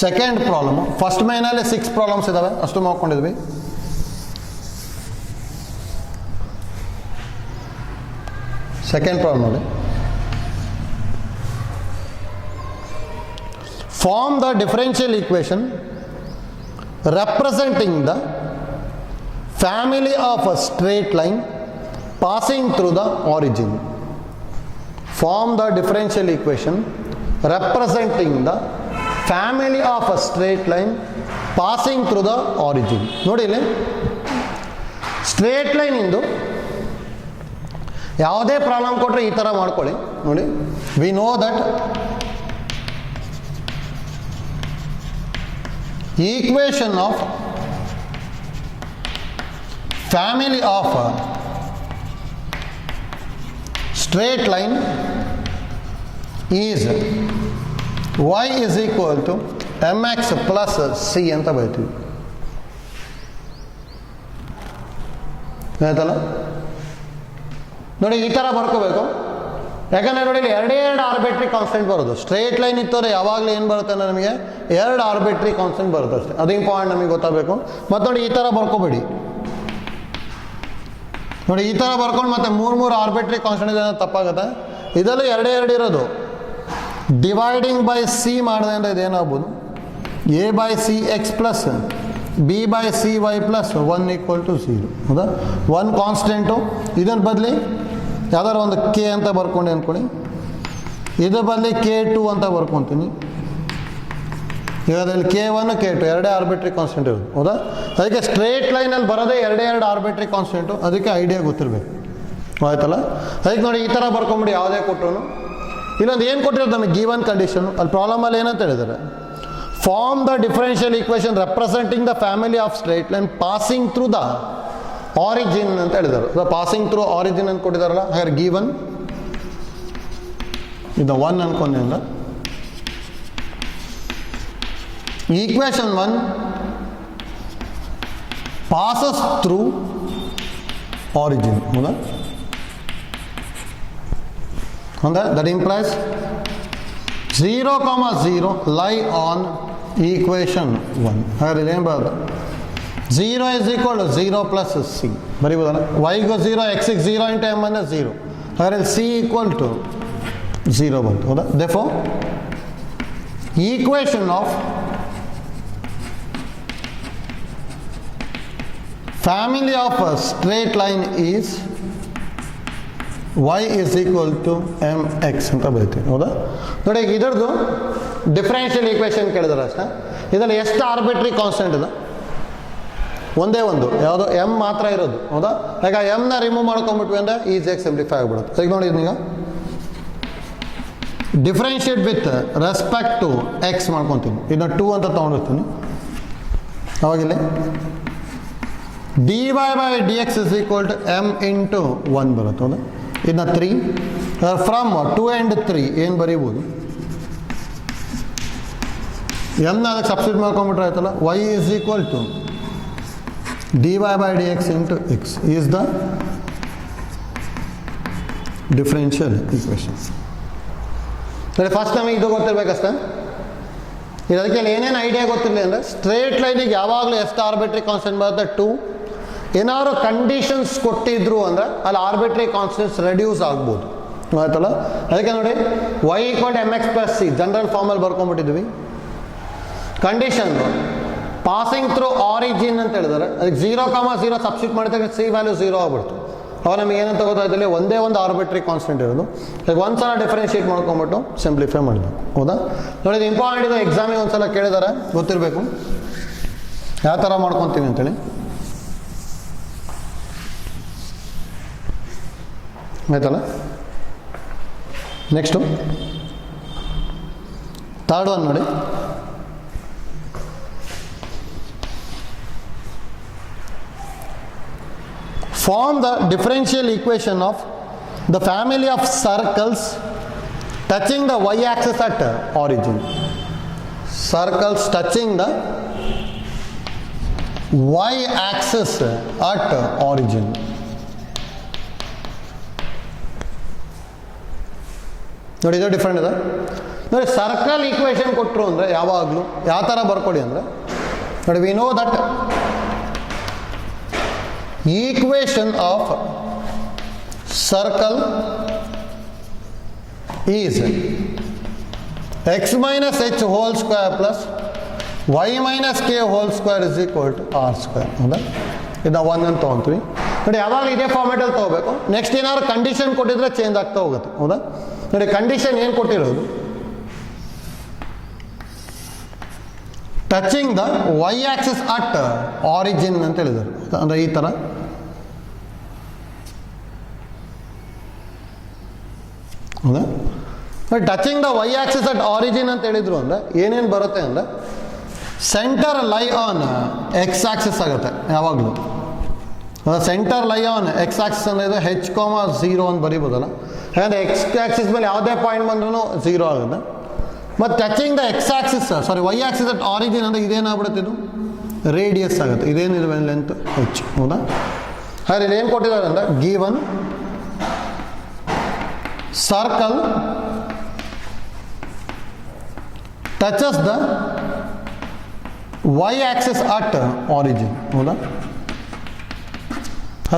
ಸೆಕೆಂಡ್ ಪ್ರಾಬ್ಲಮ್. ಫಸ್ಟ್ ಮೇನಲ್ಲಿ 6 ಪ್ರಾಬ್ಲಮ್ಸ್ ಇದ್ದಾವೆ, ಅಷ್ಟು ಮಾಡ್ಕೊಂಡಿದ್ವಿ. ಸೆಕೆಂಡ್ ಪ್ರಾಬ್ಲಮ್ ನೋಡಿ. Form the differential equation representing the family of a straight line passing through the origin. Form the differential equation representing the family of a straight line passing through the origin. ನೋಡಿ, ಇಲ್ಲಿ straight line ಇಂದು ಯಾವುದೇ problem ಕೊಟ್ಟರೆ ಈ ಥರ ಮಾಡ್ಕೊಳ್ಳಿ. ನೋಡಿ, we know that equation of family of straight line is y is equal to m x plus c ಅಂತ ಬರೀತೀವಿ. ಆಯ್ತಲ್ಲ ನೋಡಿ, ಈ ಥರ ಬರ್ಕೋಬೇಕು. ಯಾಕಂದರೆ ನೋಡಿ ಇಲ್ಲಿ ಎರಡು ಆರ್ಬಿಟ್ರಿ ಕಾನ್ಸ್ಟೆಂಟ್ ಬರೋದು. ಸ್ಟ್ರೇಟ್ ಲೈನ್ ಇತ್ತವ್ರೆ ಯಾವಾಗಲೂ ಏನು ಬರುತ್ತೆ ಅಂದರೆ ನಮಗೆ ಎರಡು ಆರ್ಬಿಟ್ರಿ ಕಾನ್ಸ್ಟೆಂಟ್ ಬರುತ್ತೆ ಅಷ್ಟೇ. ಅದು ಇಂಪಾರ್ಟೆಂಟ್ ನಮಗೆ ಗೊತ್ತಾಗಬೇಕು. ಮತ್ತು ನೋಡಿ ಈ ಥರ ಬರ್ಕೋಬೇಡಿ. ನೋಡಿ ಈ ಥರ ಬರ್ಕೊಂಡು ಮತ್ತೆ ಮೂರು ಆರ್ಬಿಟ್ರಿ ಕಾನ್ಸ್ಟೆಂಟ್ ಇದೆ ಅನ್ನೋದು ತಪ್ಪಾಗುತ್ತೆ. ಇದೆಲ್ಲ ಎರಡು ಇರೋದು. ಡಿವೈಡಿಂಗ್ ಬೈ ಸಿ ಮಾಡಿದೆ ಅಂದರೆ ಇದೇನಾಗ್ಬೋದು, a by c x plus b by c y plus 1 = 0. ಹೌದಾ? 1 ಕಾನ್ಸ್ಟೆಂಟು. ಇದನ್ನು ಬದಲಿ ಯಾವ್ದಾರು ಒಂದು ಕೆ ಅಂತ ಬರ್ಕೊಂಡು ಅಂದ್ಕೊಳ್ಳಿ. ಇದ್ರ ಬದಲಿ K2 ಅಂತ ಬರ್ಕೊತೀನಿ. ಈಗ ಅದರಲ್ಲಿ K1 K2 ಎರಡೇ ಆರ್ಬಿಟ್ರಿ ಕಾನ್ಸ್ಟೆಂಟ್ ಇರೋದು. ಹೌದಾ? ಅದಕ್ಕೆ ಸ್ಟ್ರೇಟ್ ಲೈನಲ್ಲಿ ಬರೋದೇ ಎರಡು ಆರ್ಬಿಟ್ರಿ ಕಾನ್ಸ್ಟೆಂಟು. ಅದಕ್ಕೆ ಐಡಿಯಾ ಗೊತ್ತಿರಬೇಕು. ಆಯ್ತಲ್ಲ? ಅದಕ್ಕೆ ನೋಡಿ ಈ ಥರ ಬರ್ಕೊಂಬಿಡಿ ಯಾವುದೇ ಕೊಟ್ಟರು. ಇಲ್ಲೊಂದು ಏನು ಕೊಟ್ಟಿರೋದು ನಮಗೆ ಗಿವನ್ ಕಂಡೀಷನು. ಅಲ್ಲಿ ಪ್ರಾಬ್ಲಮಲ್ಲಿ ಏನಂತ ಹೇಳಿದ್ದಾರೆ, form the differential equation representing the family of straight line passing through the origin ಅಂತ ಹೇಳಿದ್ದಾರೆ. ಪಾಸಿಂಗ್ ಥ್ರೂ ಆರಿಜಿನ್ ಅಂತ ಕೊಟ್ಟಿದ್ದಾರಲ್ಲ, ಹಾಗಾದ್ರೆ ಗಿವನ್ ಇದು 1 ಅನ್ಕೊಂಡಿಲ್ಲ. Equation 1 passes through origin. ಹೌದಾ? ಹೌದಾ? ದಟ್ ಇಂಪ್ಲೈಸ್ 0, 0 ಲೈ ಆನ್ ಈಕ್ವೇಷನ್ 1. ಹಾಗಾದ್ರೆ ಇದೇನು ಬರೋದು, 0 = 0 ಪ್ಲಸ್ ಸಿ ಬರೀಬೋದಲ್ಲ. ವೈಗೂ 0, ಎಕ್ಸಿಗೆ 0 × m ಅಂದರೆ 0. ಹಾಗಾದ್ರೆ ಸಿ = 0 ಬಂತು. ಹೌದಾ? Therefore equation of family of straight line is y = mx ಅಂತ ಬರೀತೀವಿ. ಹೌದಾ? ನೋಡಿ ಈಗ ಇದರದ್ದು ಡಿಫರೆನ್ಷಿಯಲ್ ಈಕ್ವೇಷನ್ ಕೇಳಿದ್ರೆ ಅಷ್ಟೇ. ಇದರಲ್ಲಿ ಎಷ್ಟು ಆರ್ಬಿಟ್ರಿ ಕಾನ್ಸ್ಟೆಂಟ್ ಇದೆ? ಒಂದೇ ಒಂದು, ಯಾವುದೋ ಎಮ್ ಮಾತ್ರ ಇರೋದು. ಹೌದಾ? ಈಗ ಎಮ್ನ ರಿಮೂವ್ ಮಾಡ್ಕೊಂಡ್ಬಿಟ್ವಿ ಅಂದರೆ ಈಸಿಯಾಗಿ ಸಿಂಪ್ಲಿಫೈ ಆಗಿಬಿಡುತ್ತೆ. ಈಗ ನೋಡಿ ಈಗ differentiate with respect to x ಮಾಡ್ಕೊತೀನಿ. ಇದನ್ನ 2 ಅಂತ ತೊಗೊಂಡಿರ್ತೀನಿ. ಅವಾಗಿಲ್ಲಿ dy/dx = m × 1 ಬರುತ್ತೆ. ಹೌದಾ? ಇದನ್ನ 3 ಫ್ರಮ್ 2 and 3 ಏನು ಬರೀಬೋದು, ಎಮ್ನ ಅದಕ್ಕೆ ಸಬ್ಸ್ಟಿಟ್ಯೂಟ್ ಮಾಡ್ಕೊಂಡ್ಬಿಟ್ರೆ ಆಯ್ತಲ್ಲ. y = dy/dx × x is the differential equation. ನೋಡಿ ಫಸ್ಟ್ ನಮಗೆ ಇದು ಗೊತ್ತಿರಬೇಕಷ್ಟೇ. ಇದಕ್ಕೆ ಏನೇನು ಐಡಿಯಾ ಗೊತ್ತಿರಲಿ ಅಂದರೆ, ಸ್ಟ್ರೇಟ್ ಲೈನಿಗೆ ಯಾವಾಗಲೂ ಎಷ್ಟು ಆರ್ಬಿಟ್ರಿ ಕಾನ್ಸ್ಟೆಂಟ್ ಬರುತ್ತೆ 2. ಏನಾದ್ರು ಕಂಡೀಷನ್ಸ್ ಕೊಟ್ಟಿದ್ರು ಅಂದರೆ ಅಲ್ಲಿ ಆರ್ಬಿಟ್ರಿ ಕಾನ್ಸ್ಟೆಂಟ್ಸ್ ರೆಡ್ಯೂಸ್ ಆಗ್ಬೋದು. ಆಯ್ತಲ್ಲ? ಅದಕ್ಕೆ ನೋಡಿ y = mx + c ಜನರಲ್ ಫಾರ್ಮಲ್ಲಿ ಬರ್ಕೊಂಡ್ಬಿಟ್ಟಿದ್ವಿ. ಕಂಡೀಷನ್ ಪಾಸಿಂಗ್ ಥ್ರೂ ಆರಿಜಿನ್ ಅಂತ ಹೇಳಿದ್ದಾರೆ. ಅದಕ್ಕೆ 0, 0 ಸಬ್ಸ್ಟಿಟ್ಯೂಟ್ ಮಾಡಿದಾಗ ಸಿ ವ್ಯಾಲ್ಯೂ 0 ಆಗ್ಬಿಡ್ತು. ಅವಾಗ ನಮಗೆ ಏನಂತ ಗೊತ್ತಾಯ್ತಲ್ಲಿ ಒಂದೇ ಒಂದು ಆರ್ಬಿಟ್ರಿ ಕಾನ್ಸ್ಟೆಂಟ್ ಇರೋದು. ಈಗ ಒಂದ್ಸಲ ಡಿಫ್ರೆನ್ಷಿಯೇಟ್ ಮಾಡ್ಕೊಂಬಿಟ್ಟು ಸಿಂಪ್ಲಿಫೈ ಮಾಡಬೇಕು. ಹೌದಾ? ನೋಡಿ ಇದು ಇಂಪಾರ್ಟೆಂಟ್ ಇದೆ, ಎಕ್ಸಾಮಿಗೆ ಒಂದ್ಸಲ ಕೇಳಿದ್ದಾರೆ, ಗೊತ್ತಿರಬೇಕು ಯಾವ ಥರ ಮಾಡ್ಕೊತೀವಿ ಅಂತೇಳಿ. ಆಯ್ತಲ್ಲ? ನೆಕ್ಸ್ಟು ಥರ್ಡ್ ಒನ್ ನೋಡಿ. Form the differential equation of the family of circles touching the y-axis at origin. Circles touching the y-axis at origin. ನೋಡಿ ಇದು ಡಿಫ್ರೆಂಟ್ ಇದೆ. ನೋಡಿ ಸರ್ಕಲ್ ಈಕ್ವೇಷನ್ ಕೊಟ್ಟರು ಅಂದರೆ ಯಾವಾಗಲೂ ಯಾವ ಥರ ಬರ್ಕೊಡಿ ಅಂದರೆ, ನೋಡಿ we know that equation of circle is x minus h whole square plus y minus k whole square is equal to r square. ಹೌದಾ? ಇದನ್ನ 1 ಅಂತ ತೊಗೊಂತೀವಿ. ನೋಡಿ ಯಾವಾಗ ಇದೇ ಫಾರ್ಮೇಟಲ್ಲಿ ತೊಗೋಬೇಕು. ನೆಕ್ಸ್ಟ್ ಏನಾದ್ರು ಕಂಡೀಷನ್ ಕೊಟ್ಟಿದ್ರೆ ಚೇಂಜ್ ಆಗ್ತಾ ಹೋಗುತ್ತೆ. ಹೌದಾ? ನೋಡಿ ಕಂಡೀಷನ್ ಏನು ಕೊಟ್ಟಿರೋದು, touching the y axis at origin ಅಂತ ಹೇಳಿದ್ದಾರೆ. ಅಂದರೆ ಈ ಥರ ಹೌದಾ? Touching the y axis at origin ಅಂತ ಹೇಳಿದ್ರು ಅಂದರೆ ಏನೇನು ಬರುತ್ತೆ ಅಂದರೆ, centre lie on x Axis ಆಗುತ್ತೆ ಯಾವಾಗಲೂ. Centre lie on x Axis ಅಂದರೆ ಇದು h, 0 ಅಂತ ಬರೀಬೋದಲ್ಲ. ಯಾಕಂದರೆ ಎಕ್ಸ್ ಆಕ್ಸಿಸ್ ಮೇಲೆ ಯಾವುದೇ ಪಾಯಿಂಟ್ ಬಂದ್ರೂ 0 ಆಗುತ್ತೆ. ಮತ್ತು touching the x axis sorry y axis at origin ಅಂದರೆ ಇದೇನಾಗ್ಬಿಡುತ್ತೆ, ಇದು ರೇಡಿಯಸ್ ಆಗುತ್ತೆ. ಇದೇನಿದೆ ಲೆಂತ್ ಹೆಚ್. ಹೌದಾ? ಹಾಗೆ ಇಲ್ಲಿ ಏನು ಕೊಟ್ಟಿದ್ದಾರೆ ಅಂದರೆ given circle touches the y axis at origin. ಹೌದಾ?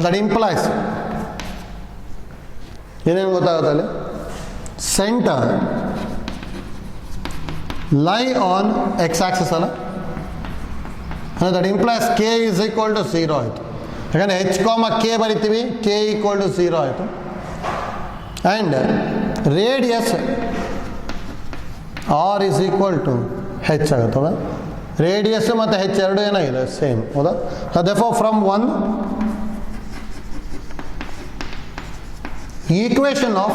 that implies ಏನೇನು ಗೊತ್ತಾಗುತ್ತೆ ಅಲ್ಲಿ, centre lie on x axis ಅಲ್ಲ, that implies k is equal to 0 ಆಯಿತು. ಯಾಕಂದರೆ ಹೆಚ್ ಕಾಮ ಕೆ ಬರಿತೀವಿ, ಕೆ ಈಕ್ವಲ್ ಟು 0 ಆಯಿತು. And radius r is equal to h ಆಗುತ್ತೆ. ಹೌದಾ? ರೇಡಿಯಸ್ ಮತ್ತು ಹೆಚ್ ಎರಡು ಏನಾಗಿದೆ, ಸೇಮ್. ಹೌದಾ? therefore from one equation of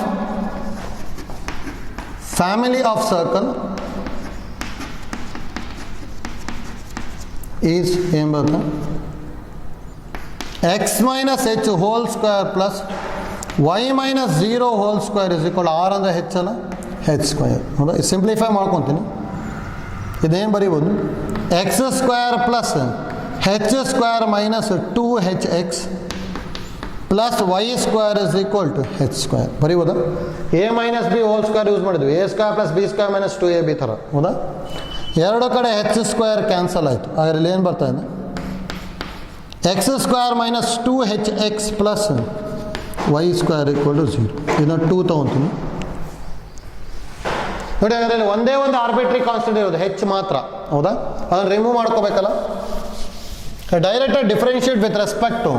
family of circle is ಏನು ಬರುತ್ತೆ, x minus h whole square plus y minus 0 whole square is equal r ಅಂದರೆ h ಅಲ್ಲ, h square. ಹೌದಾ? ಸಿಂಪ್ಲಿಫೈ ಮಾಡ್ಕೊತೀನಿ. ಇದೇನು ಬರೀಬೋದು, x square plus h square minus 2hx plus y square is equal to h square ಬರೀಬೋದಾ? A minus b whole square use ಮಾಡಿದ್ವಿ, a square plus b square minus 2ab ಥರ. ಹೌದಾ? ಎರಡು ಕಡೆ ಹೆಚ್ ಸ್ಕ್ವೇರ್ ಕ್ಯಾನ್ಸಲ್ ಆಯಿತು. ಹಾಗಾದ್ರೆ ಇಲ್ಲಿ ಏನು ಬರ್ತಾ ಇದೆ, x square minus 2hx plus y square equal to 0. ಇದನ್ನು 2 ತೊಗೊತೀನಿ ನೋಡಿ. ಹಾಗಾದ್ರೆ ಒಂದೇ ಒಂದು ಆರ್ಬಿಟ್ರಿ ಕಾನ್ಸ್ಟೆಂಟ್ ಇರೋದು ಹೆಚ್ ಮಾತ್ರ. ಹೌದಾ? ಅದನ್ನು ರಿಮೂವ್ ಮಾಡ್ಕೋಬೇಕಲ್ಲ. ಡೈರೆಕ್ಟಾಗಿ differentiate with respect to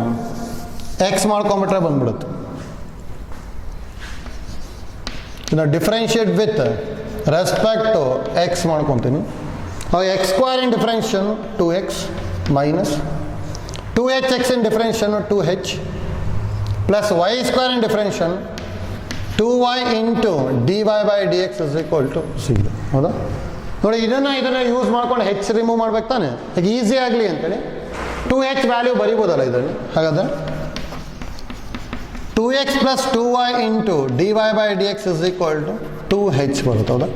x ಮಾಡ್ಕೊಂಬಿಟ್ರೆ ಬಂದ್ಬಿಡುತ್ತೆ. ಇನ್ನು differentiate with respect to x ಮಾಡ್ಕೊತೀನಿ. ಅವಾಗ x square in differentiation 2x minus 2hx in differentiation 2h plus y square in differentiation 2y into dy by dx is equal to 0. ಹೌದಾ? ನೋಡಿ, ಇದನ್ನು use ಮಾಡ್ಕೊಂಡು ಹೆಚ್ remove ಮಾಡ್ಬೇಕು ತಾನೆ, ಈಗ ಈಸಿ ಆಗಲಿ ಅಂತೇಳಿ 2h ವ್ಯಾಲ್ಯೂ ಬರಿಬೋದಲ್ಲ ಇದರಲ್ಲಿ. ಹಾಗಾದರೆ 2x plus 2y into dy by dx is equal to 2h ಬರುತ್ತೆ. ಹೌದಾ?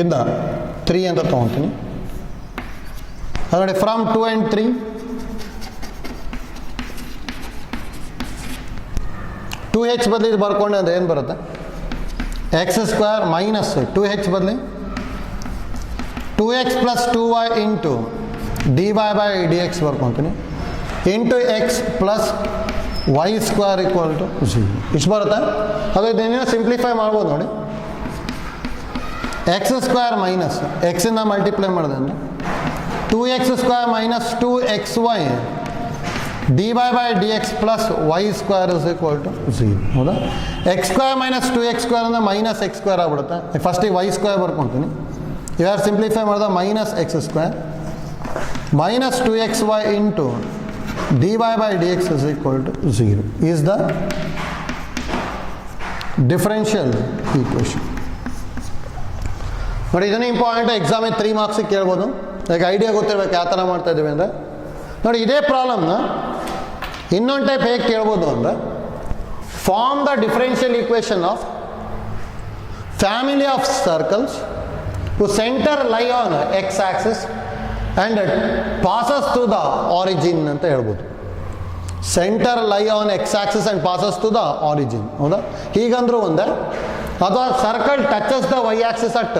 ಇಂದ 3 ಅಂತ ತೊಗೊತೀನಿ. ಹಾಗಾದರೆ ಫ್ರಮ್ 2 and 3 2h ಬದಲಿ ಇದು ಬರ್ಕೊಂಡೆ ಅಂದರೆ ಏನು ಬರುತ್ತೆ, ಎಕ್ಸ್ ಸ್ಕ್ವೇರ್ ಮೈನಸ್ 2h ಬದಲಿ 2x plus 2y into dy by dx ಬರ್ಕೊತೀನಿ into x plus y square equal to 0. ಇಷ್ಟು ಬರುತ್ತೆ. ಅದು ಇದನ್ನೇನೋ ಸಿಂಪ್ಲಿಫೈ ಮಾಡ್ಬೋದು ನೋಡಿ. ಎಕ್ಸ್ ಸ್ಕ್ವೇರ್ ಮೈನಸ್ ಎಕ್ಸಿಂದ ಮಲ್ಟಿಪ್ಲೈ ಮಾಡಿದೆ ಅಂದರೆ 2x square minus 2xy dy by dx plus y square is equal to 0. ಹೌದಾ? X square minus 2x square ಅಂದರೆ ಮೈನಸ್ ಎಕ್ಸ್ ಸ್ಕ್ವೇರ್ ಆಗ್ಬಿಡುತ್ತೆ. ಫಸ್ಟಿಗೆ ವೈ ಸ್ಕ್ವೇರ್ ಬರ್ಕೊತೀನಿ. ಇವಾಗ ಸಿಂಪ್ಲಿಫೈ ಮಾಡಿದ minus x square minus 2xy into dy by dx is equal to 0 is the differential equation. ನೋಡಿ, ಇದನ್ನೇ important. ಎಕ್ಸಾಮಿಗೆ 3 ಮಾರ್ಕ್ಸಿಗೆ ಕೇಳ್ಬೋದು. ಈಗ ಐಡಿಯಾ ಗೊತ್ತಿರಬೇಕು ಯಾವ ಥರ ಮಾಡ್ತಾ ಇದ್ದೀವಿ ಅಂದರೆ. ನೋಡಿ, ಇದೇ ಪ್ರಾಬ್ಲಮ್ನ ಇನ್ನೊಂದು ಟೈಪ್ ಹೇಗೆ ಕೇಳ್ಬೋದು ಅಂದರೆ, form the differential equation of family of circles whose center lie on x axis and passes to the origin ಅಂತ ಹೇಳ್ಬೋದು. Centre lie on x axis and passes to the origin. ಹೌದಾ? ಹೀಗಂದ್ರೂ ಒಂದೇ, ಅಥವಾ circle touches the y axis at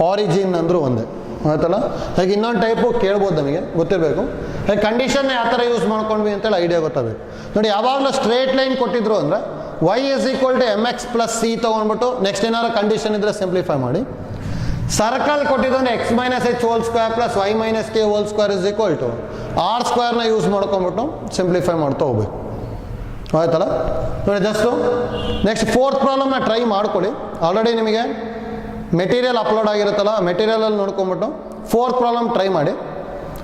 origin ಅಂದರೂ ಒಂದೇ. ಆಯ್ತಲ್ಲ? ಹಾಗೆ ಇನ್ನೊಂದು ಟೈಪು ಕೇಳ್ಬೋದು, ನಮಗೆ ಗೊತ್ತಿರಬೇಕು. ಹಾಗೆ ಕಂಡೀಷನ್ನ ಯಾವ ಥರ ಯೂಸ್ ಮಾಡ್ಕೊಂಡ್ವಿ ಅಂತೇಳಿ ಐಡಿಯಾ ಗೊತ್ತಾಗಬೇಕು. ನೋಡಿ, ಯಾವಾಗಲೂ ಸ್ಟ್ರೇಟ್ ಲೈನ್ ಕೊಟ್ಟಿದ್ರು ಅಂದರೆ y is equal to mx plus c ತೊಗೊಂಡ್ಬಿಟ್ಟು ನೆಕ್ಸ್ಟ್ ಏನಾದ್ರು ಕಂಡೀಷನ್ ಇದ್ದರೆ ಸಿಂಪ್ಲಿಫೈ ಮಾಡಿ. ಸರ್ಕಲ್ ಕೊಟ್ಟಿದ್ದು ಅಂದರೆ x minus h whole square plus y minus k whole square is equal to r ಸ್ಕ್ವೇರ್ನ ಯೂಸ್ ಮಾಡ್ಕೊಂಬಿಟ್ಟು ಸಿಂಪ್ಲಿಫೈ ಮಾಡ್ತಾ ಹೋಗ್ಬೇಕು. ಆಯ್ತಲ್ಲ? ನೋಡಿ, ಜಸ್ಟು ನೆಕ್ಸ್ಟ್ 4th ಪ್ರಾಬ್ಲಮ್ನ ಟ್ರೈ ಮಾಡ್ಕೊಳ್ಳಿ. ಆಲ್ರೆಡಿ ನಿಮಗೆ ಮೆಟೀರಿಯಲ್ ಅಪ್ಲೋಡ್ ಆಗಿರುತ್ತಲ್ಲ, ಮೆಟೀರಿಯಲಲ್ಲಿ ನೋಡ್ಕೊಂಬಿಟ್ಟು 4th ಪ್ರಾಬ್ಲಮ್ ಟ್ರೈ ಮಾಡಿ.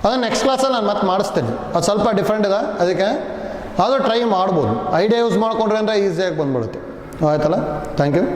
ಅದನ್ನು ನೆಕ್ಸ್ಟ್ ಕ್ಲಾಸಲ್ಲಿ ನಾನು ಮತ್ತೆ ಮಾಡಿಸ್ತೀನಿ. ಅದು ಸ್ವಲ್ಪ ಡಿಫ್ರೆಂಟ್ ಇದೆ, ಅದಕ್ಕೆ ಅದು ಟ್ರೈ ಮಾಡ್ಬೋದು. ಐಡಿಯಾ ಯೂಸ್ ಮಾಡ್ಕೊಂಡ್ರೆ ಅಂದರೆ ಈಸಿಯಾಗಿ ಬಂದ್ಬಿಡುತ್ತೆ. ಆಯ್ತಲ್ಲ? Thank you.